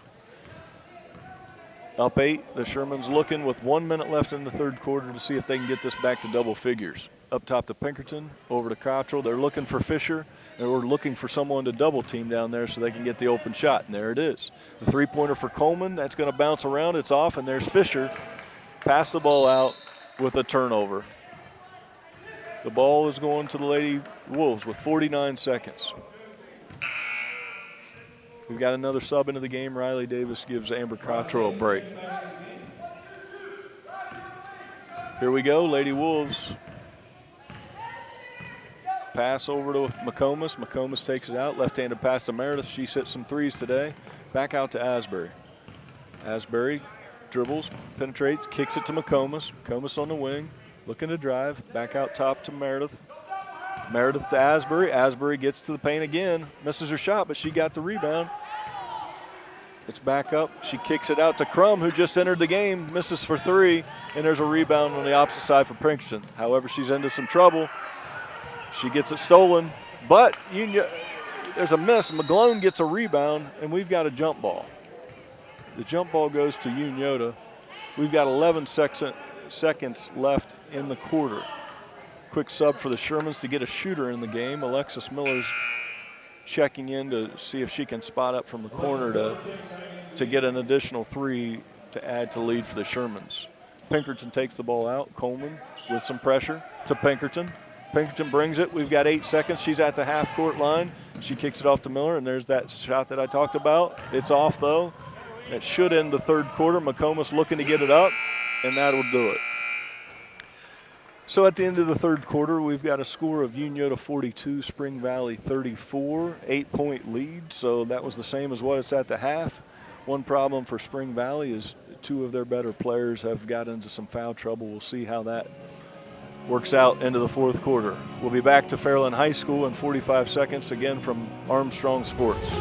Up 8, the Shermans looking with 1 minute left in the third quarter to see if they can get this back to double figures. Up top to Pinkerton, over to Cottrell. They're looking for Fisher, and we're looking for someone to double team down there so they can get the open shot, and there it is. The three-pointer for Coleman, that's going to bounce around, it's off, and there's Fisher. Pass the ball out with a turnover. The ball is going to the Lady Wolves with 49 seconds. We've got another sub into the game. Riley Davis gives Amber Cottrell a break. Here we go, Lady Wolves. Pass over to McComas. McComas takes it out. Left-handed pass to Meredith. She's hit some threes today. Back out to Asbury. Asbury dribbles, penetrates, kicks it to McComas. McComas on the wing, looking to drive. Back out top to Meredith. Meredith to Asbury. Asbury gets to the paint again. Misses her shot, but she got the rebound. It's back up. She kicks it out to Crum, who just entered the game. Misses for three, and there's a rebound on the opposite side for Pinkerton. However, she's into some trouble. She gets it stolen, but there's a miss. McGlone gets a rebound, and we've got a jump ball. The jump ball goes to Unioto. We've got 11 seconds left in the quarter. Quick sub for the Shermans to get a shooter in the game. Alexis Miller's checking in to see if she can spot up from the corner to get an additional three to add to lead for the Shermans. Pinkerton takes the ball out. Coleman with some pressure to Pinkerton. Pinkerton brings it. We've got 8 seconds. She's at the half-court line. She kicks it off to Miller, and there's that shot that I talked about. It's off, though. It should end the third quarter. McComas looking to get it up, and that'll do it. So at the end of the third quarter, we've got a score of Unioto 42, Spring Valley 34, 8-point lead. So that was the same as what it's at the half. One problem for Spring Valley is 2 of their better players have got into some foul trouble. We'll see how that works out into the fourth quarter. We'll be back to Fairland High School in 45 seconds, again from Armstrong Sports.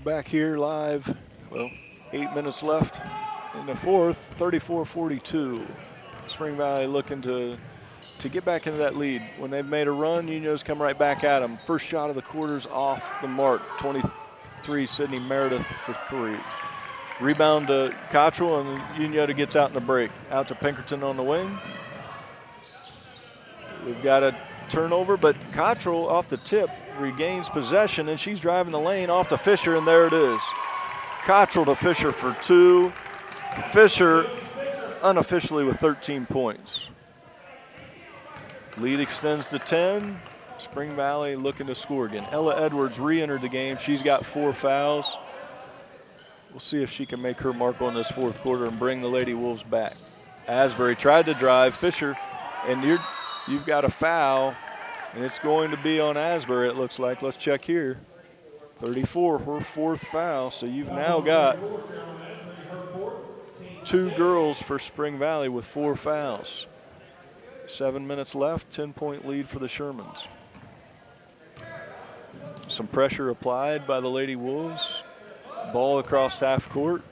Back here live, 8 minutes left in the fourth, 34-42. Spring Valley looking to get back into that lead. When they've made a run, Unio's come right back at them. First shot of the quarter's off the mark. 23, Sydney Meredith for 3. Rebound to Cottrell, and Unioto gets out in the break. Out to Pinkerton on the wing. We've got a turnover, but Cottrell off the tip regains possession, and she's driving the lane off to Fisher, and there it is. Cottrell to Fisher for 2. Fisher unofficially with 13 points. Lead extends to 10. Spring Valley looking to score again. Ella Edwards re-entered the game. She's got 4 fouls. We'll see if she can make her mark on this fourth quarter and bring the Lady Wolves back. Asbury tried to drive. Fisher, and you've got a foul. And it's going to be on Asbury, it looks like. Let's check here. 34, her 4th foul. So you've now got 2 girls for Spring Valley with 4 fouls. 7 minutes left, 10-point lead for the Shermans. Some pressure applied by the Lady Wolves. Ball across half court.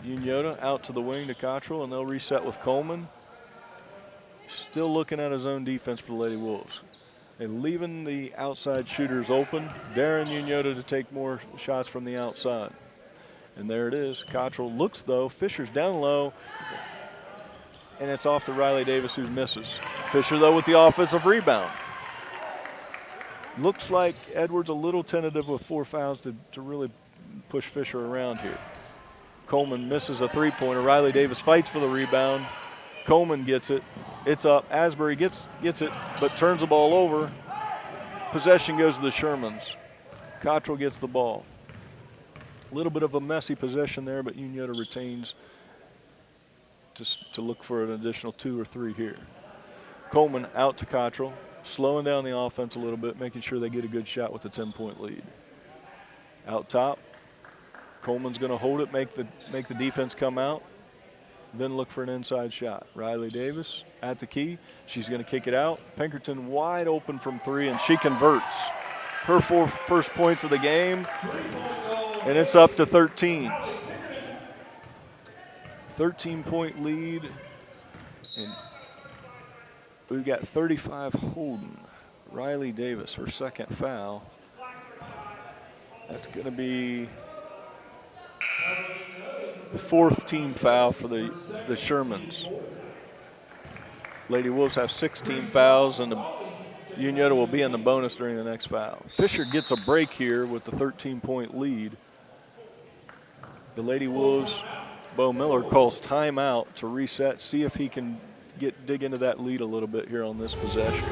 Unioto out to the wing to Cottrell, and they'll reset with Coleman. Still looking at his own defense for the Lady Wolves. And leaving the outside shooters open. Daring Unioto to take more shots from the outside. And there it is. Cottrell looks, though. Fisher's down low. And it's off to Riley Davis, who misses. Fisher, though, with the offensive rebound. Looks like Edwards a little tentative with 4 fouls to really push Fisher around here. Coleman misses a three-pointer. Riley Davis fights for the rebound. Coleman gets it. It's up. Asbury gets it, but turns the ball over. Possession goes to the Shermans. Cottrell gets the ball. A little bit of a messy possession there, but Unioto retains to look for an additional 2 or 3 here. Coleman out to Cottrell, slowing down the offense a little bit, making sure they get a good shot with a 10-point lead. Out top, Coleman's going to hold it, make the defense come out. Then look for an inside shot. Riley Davis at the key. She's going to kick it out. Pinkerton wide open from 3, and she converts. Her 4 first points of the game, and it's up to 13. 13-point lead. And We've got 35 holding. Riley Davis, her second foul. That's going to be the fourth team foul for the Shermans. Lady Wolves have 16 fouls, and the Unioto will be in the bonus during the next foul. Fisher gets a break here with the 13-point lead. The Lady Wolves, Bo Miller calls timeout to reset, see if he can dig into that lead a little bit here on this possession.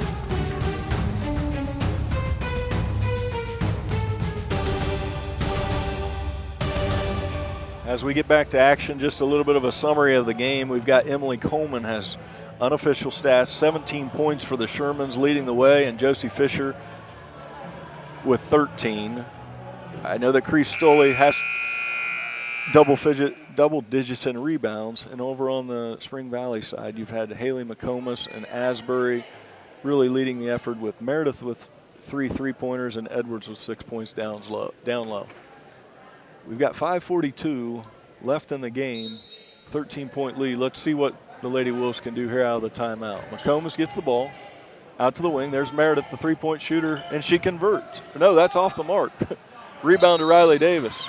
As we get back to action, just a little bit of a summary of the game. We've got Emily Coleman has unofficial stats, 17 points for the Shermans leading the way, and Josie Fisher with 13. I know that Cree Stoley has double digits in rebounds, and over on the Spring Valley side, you've had Haley McComas and Asbury really leading the effort, with Meredith with 3 3-pointers and Edwards with 6 points down low. We've got 5:42 left in the game, 13-point lead. Let's see what the Lady Wolves can do here out of the timeout. McComas gets the ball out to the wing. There's Meredith, the 3-point shooter, and she converts. No, that's off the mark. Rebound to Riley Davis.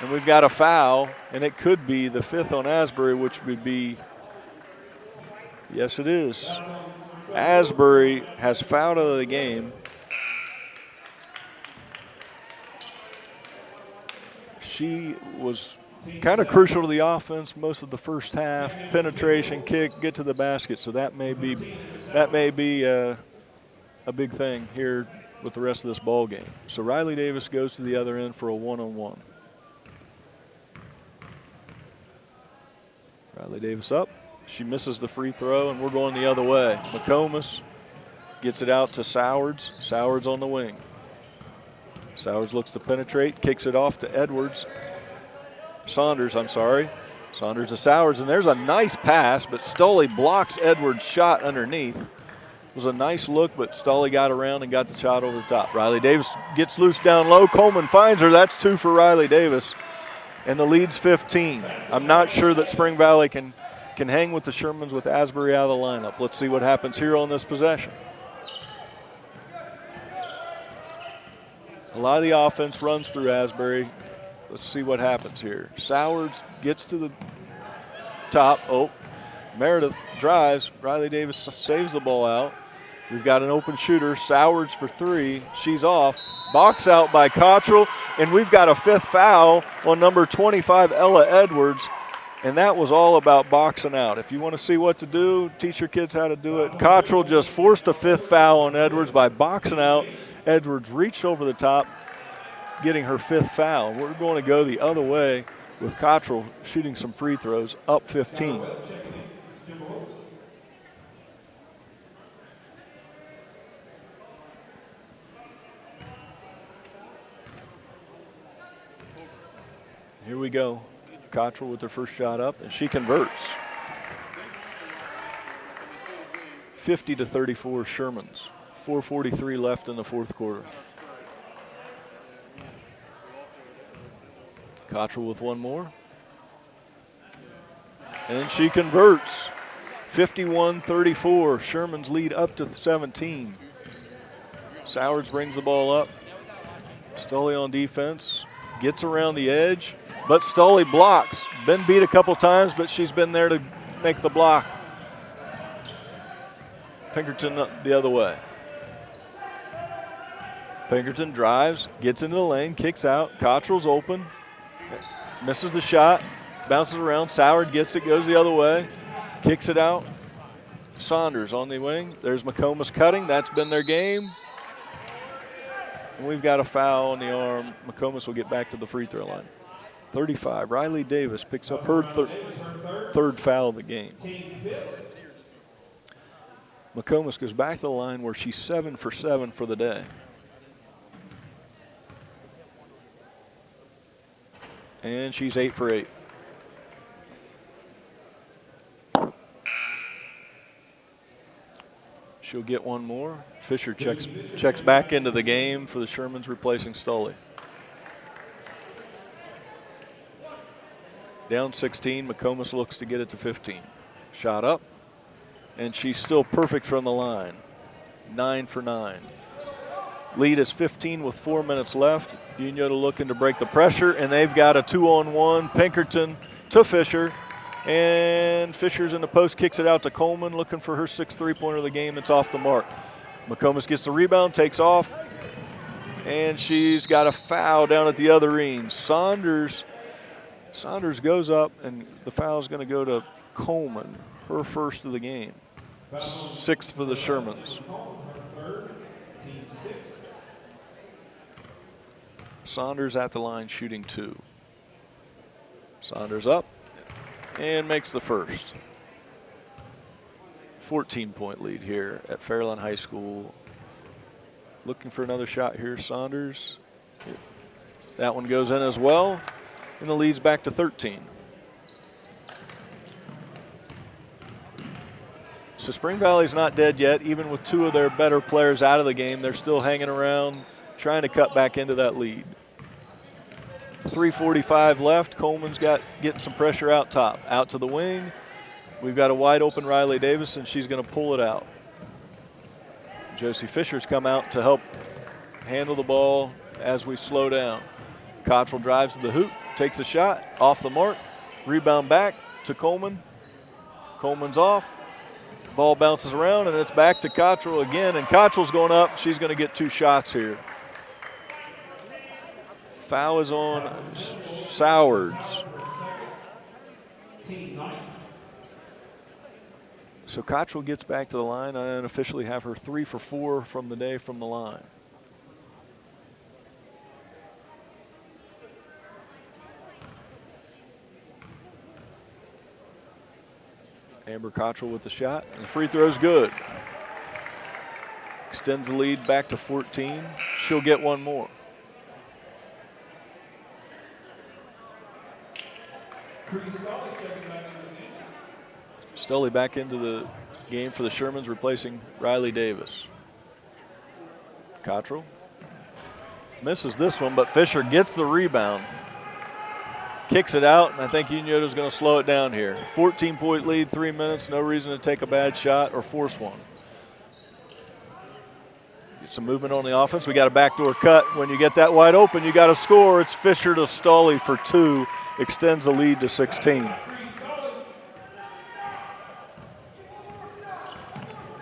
And we've got a foul, and it could be the 5th on Asbury, which would be, yes it is. Asbury has fouled out of the game. She was kind of crucial to the offense most of the first half. Penetration, kick, get to the basket. So that may be a big thing here with the rest of this ball game. So Riley Davis goes to the other end for a one-on-one. Riley Davis up. She misses the free throw, and we're going the other way. McComas gets it out to Sowards. Sowards on the wing. Sowards looks to penetrate, kicks it off to Edwards. Saunders to Sowards, and there's a nice pass, but Stoley blocks Edwards' shot underneath. It was a nice look, but Stoley got around and got the shot over the top. Riley Davis gets loose down low. Coleman finds her. That's 2 for Riley Davis, and the lead's 15. I'm not sure that Spring Valley can hang with the Shermans with Asbury out of the lineup. Let's see what happens here on this possession. A lot of the offense runs through Asbury. Let's see what happens here. Sowards gets to the top. Oh, Meredith drives. Riley Davis saves the ball out. We've got an open shooter. Sowards for 3. She's off. Box out by Cottrell. And we've got a 5th foul on number 25, Ella Edwards. And that was all about boxing out. If you want to see what to do, teach your kids how to do it. Cottrell just forced a 5th foul on Edwards by boxing out. Edwards reached over the top, getting her 5th foul. We're going to go the other way with Cottrell shooting some free throws, up 15. Here we go. Cottrell with her first shot up, and she converts. 50-34 Shermans. 4:43 left in the fourth quarter. Cottrell with one more. And she converts. 51-34. Shermans lead up to 17. Sowards brings the ball up. Stoley on defense. Gets around the edge, but Stoley blocks. Been beat a couple times, but she's been there to make the block. Pinkerton the other way. Pinkerton drives, gets into the lane, kicks out. Cottrell's open, misses the shot, bounces around. Sourd gets it, goes the other way, kicks it out. Saunders on the wing. There's McComas cutting. That's been their game. And we've got a foul on the arm. McComas will get back to the free throw line. 35. Riley Davis picks up her third foul of the game. McComas goes back to the line where she's 7 for 7 for the day. And she's 8 for 8. She'll get one more. Fisher checks back into the game for the Shermans, replacing Stoley. Down 16, McComas looks to get it to 15. Shot up, and she's still perfect from the line. 9 for 9. Lead is 15 with 4 minutes left. Unioto looking to break the pressure, and they've got a 2-on-1. Pinkerton to Fisher, and Fisher's in the post, kicks it out to Coleman, looking for her 6th three-pointer of the game. That's off the mark. McComas gets the rebound, takes off, and she's got a foul down at the other end. Saunders goes up, and the foul is going to go to Coleman, her first of the game. 6th for the Shermans. Saunders at the line shooting 2. Saunders up and makes the first. 14-point lead here at Fairland High School. Looking for another shot here, Saunders. That one goes in as well, and the lead's back to 13. So Spring Valley's not dead yet. Even with 2 of their better players out of the game, they're still hanging around, trying to cut back into that lead. 3:45 left. Coleman's getting some pressure out top. Out to the wing. We've got a wide open Riley Davis, and she's going to pull it out. Josie Fisher's come out to help handle the ball as we slow down. Cottrell drives to the hoop, takes a shot, off the mark. Rebound back to Coleman. Coleman's off. Ball bounces around, and it's back to Cottrell again, and Cottrell's going up. She's going to get 2 shots here. Foul is on Sowards. So Cottrell gets back to the line and officially have her 3 for 4 from the day from the line. Amber Cottrell with the shot, and the free throw's good. Extends the lead back to 14. She'll get one more. Stoley back into the game for the Shermans, replacing Riley Davis. Cottrell misses this one, but Fisher gets the rebound. Kicks it out, and I think Unioto's going to slow it down here. 14-point lead, 3 minutes, no reason to take a bad shot or force one. Get some movement on the offense. We got a backdoor cut. When you get that wide open, you got to score. It's Fisher to Stoley for 2. Extends the lead to 16.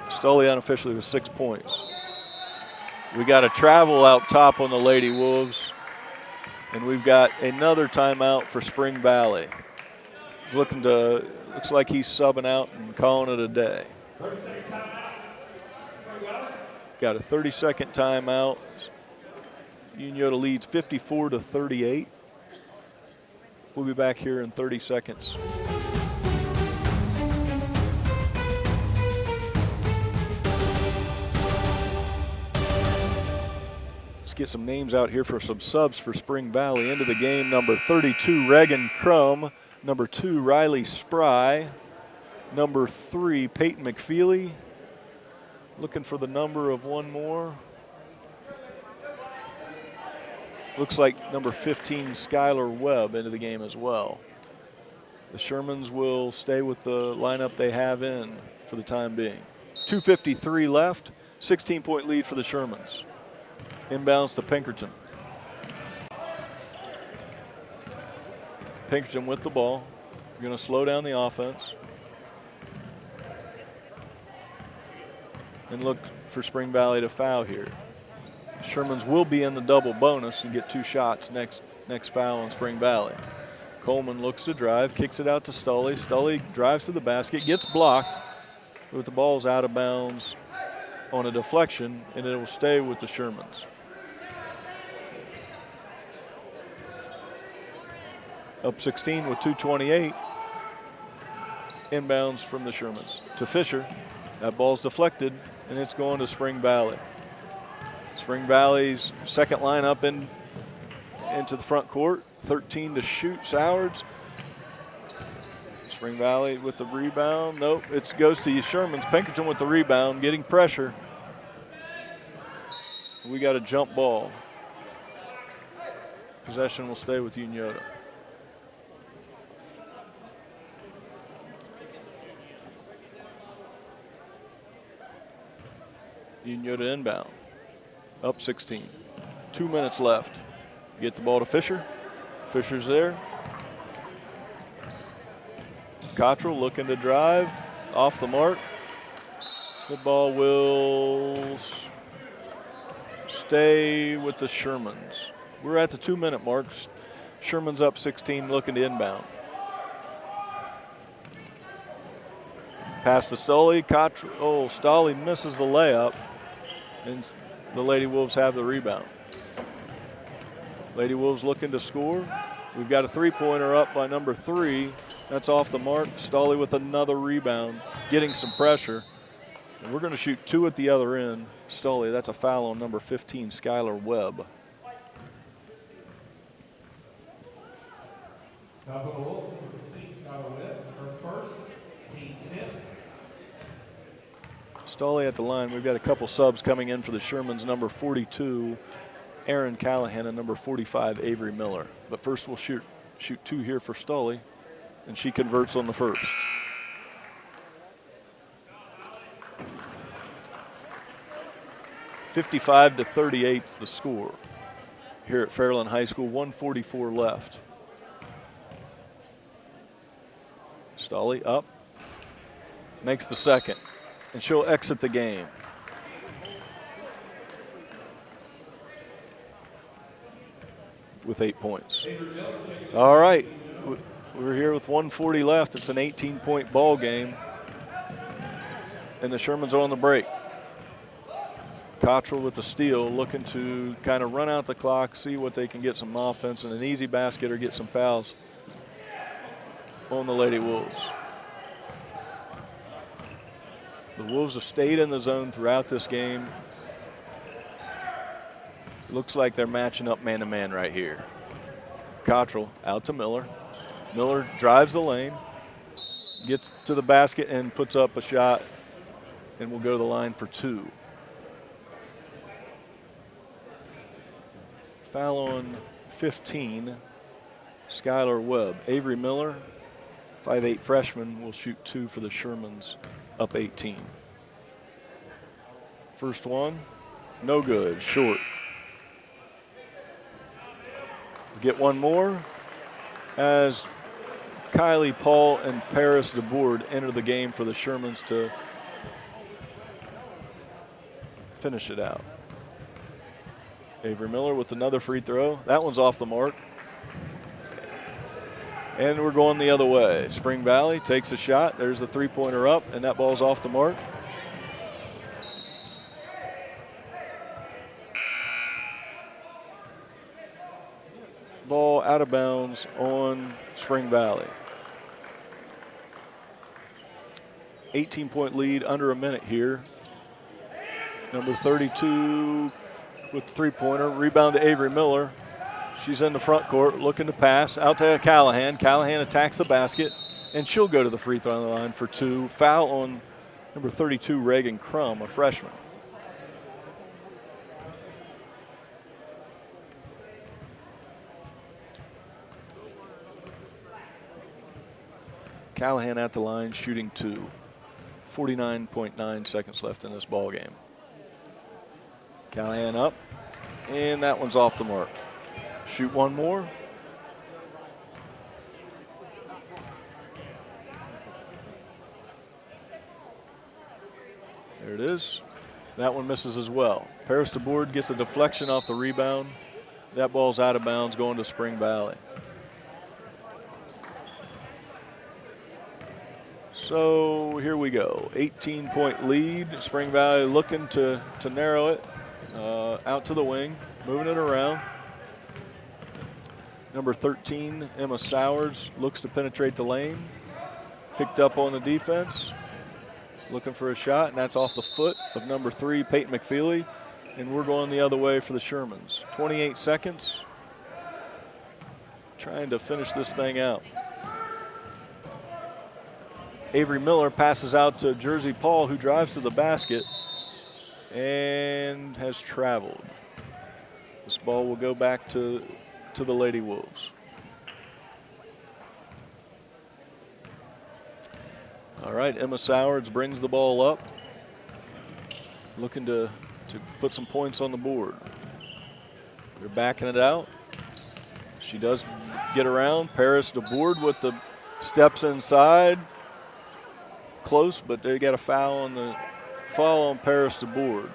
Stoley unofficially with 6 points. We got a travel out top on the Lady Wolves, and we've got another timeout for Spring Valley. Looks like he's subbing out and calling it a day. Got a 30-second timeout. Unioto leads 54-38. We'll be back here in 30 seconds. Let's get some names out here for some subs for Spring Valley. Into the game, number 32, Reagan Crum. Number 2, Riley Spry. Number 3, Peyton McFeely. Looking for the number of one more. Looks like number 15, Skylar Webb, into the game as well. The Shermans will stay with the lineup they have in for the time being. 2:53 left, 16-point lead for the Shermans. Inbounds to Pinkerton. Pinkerton with the ball. We're going to slow down the offense and look for Spring Valley to foul here. Shermans will be in the double bonus and get 2 shots next foul on Spring Valley. Coleman looks to drive, kicks it out to Stoley. Stoley drives to the basket, gets blocked, but the ball's out of bounds on a deflection, and it will stay with the Shermans. Up 16 with 2:28. Inbounds from the Shermans to Fisher. That ball's deflected, and it's going to Spring Valley. Spring Valley's second line up into the front court. 13 to shoot, Sowards. Spring Valley with the rebound. Nope, it goes to Shermans. Pinkerton with the rebound, getting pressure. We got a jump ball. Possession will stay with Unioto. Unioto inbound. Up 16. 2 minutes left. Get the ball to Fisher. Fisher's there. Cottrell looking to drive. Off the mark. The ball will stay with the Shermans. We're at the 2-minute mark. Sherman's up 16, looking to inbound. Pass to Stoley. Stoley misses the layup, and the Lady Wolves have the rebound. Lady Wolves looking to score. We've got a three-pointer up by number 3. That's off the mark. Stoley with another rebound, getting some pressure. And we're going to shoot 2 at the other end. Stoley, that's a foul on number 15, Skylar Webb. Fouls on the Wolves, number 15, Skylar Webb, her first, team 10. Stoley at the line. We've got a couple subs coming in for the Shermans, number 42, Aaron Callahan, and number 45, Avery Miller. But first we'll shoot 2 here for Stoley, and she converts on the first. (55-38) the score here at Fairland High School. 1:44 left. Stoley up, makes the second, and she'll exit the game. With 8 points. All right, we're here with 1:40 left. It's an 18-point ball game, and the Shermans are on the break. Cottrell with the steal, looking to kind of run out the clock, see what they can get some offense and an easy basket or get some fouls on the Lady Wolves. The Wolves have stayed in the zone throughout this game. Looks like they're matching up man-to-man right here. Cottrell out to Miller. Miller drives the lane, gets to the basket and puts up a shot, and will go to the line for 2. Foul on 15, Skylar Webb. Avery Miller, 5'8" freshman, will shoot 2 for the Shermans, up 18. First one, no good, short. Get one more as Kylie Paul and Paris DeBoard enter the game for the Shermans to finish it out. Avery Miller with another free throw. That one's off the mark. And we're going the other way. Spring Valley takes a shot. There's the three-pointer up, and that ball's off the mark. Ball out of bounds on Spring Valley. 18-point lead, under a minute here. Number 32 with the three-pointer. Rebound to Avery Miller. She's in the front court looking to pass out to Callahan. Callahan attacks the basket, and she'll go to the free throw line for 2. Foul on number 32, Reagan Crum, a freshman. Callahan at the line, shooting 2. 49.9 seconds left in this ball game. Callahan up, and that one's off the mark. Shoot one more. There it is. That one misses as well. Paris DeBoard gets a deflection off the rebound. That ball's out of bounds, going to Spring Valley. So here we go. 18-point lead. Spring Valley looking to narrow it. Out to the wing, moving it around. Number 13, Emma Sowers, looks to penetrate the lane. Picked up on the defense. Looking for a shot, and that's off the foot of number 3, Peyton McFeely. And we're going the other way for the Shermans. 28 seconds. Trying to finish this thing out. Avery Miller passes out to Jersey Paul, who drives to the basket and has traveled. This ball will go back to the Lady Wolves. All right, Emma Sowers brings the ball up. looking to put some points on the board. They're backing it out. She does get around. Paris to board with the steps inside. Close, but they got a foul on Paris to board.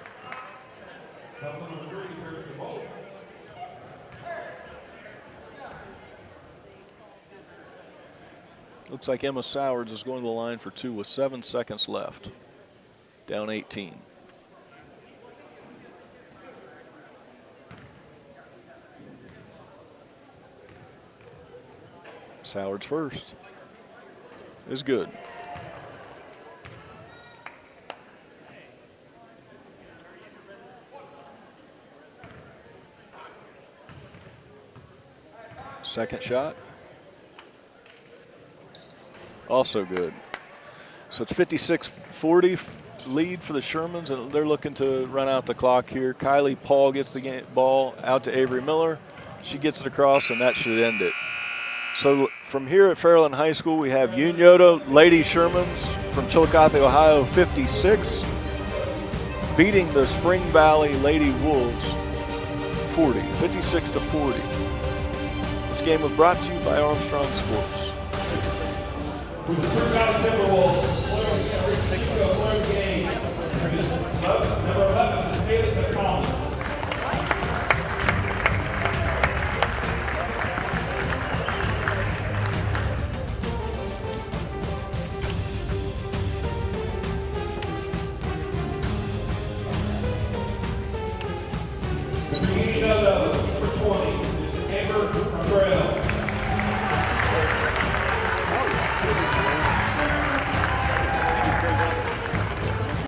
Looks like Emma Sowards is going to the line for 2 with 7 seconds left. Down 18. Sowards first. Is good. Second shot. Also good. So it's 56-40 lead for the Shermans, and they're looking to run out the clock here. Kylie Paul gets the ball out to Avery Miller. She gets it across, and that should end it. So from here at Fairland High School, we have Unioto Lady Shermans from Chillicothe, Ohio, 56, beating the Spring Valley Lady Wolves 56-40. This game was brought to you by Armstrong Sports. For the Spring Valley Timberwolves, player of the game, number 11 is David McCollum. For 20 is Amber Andrea.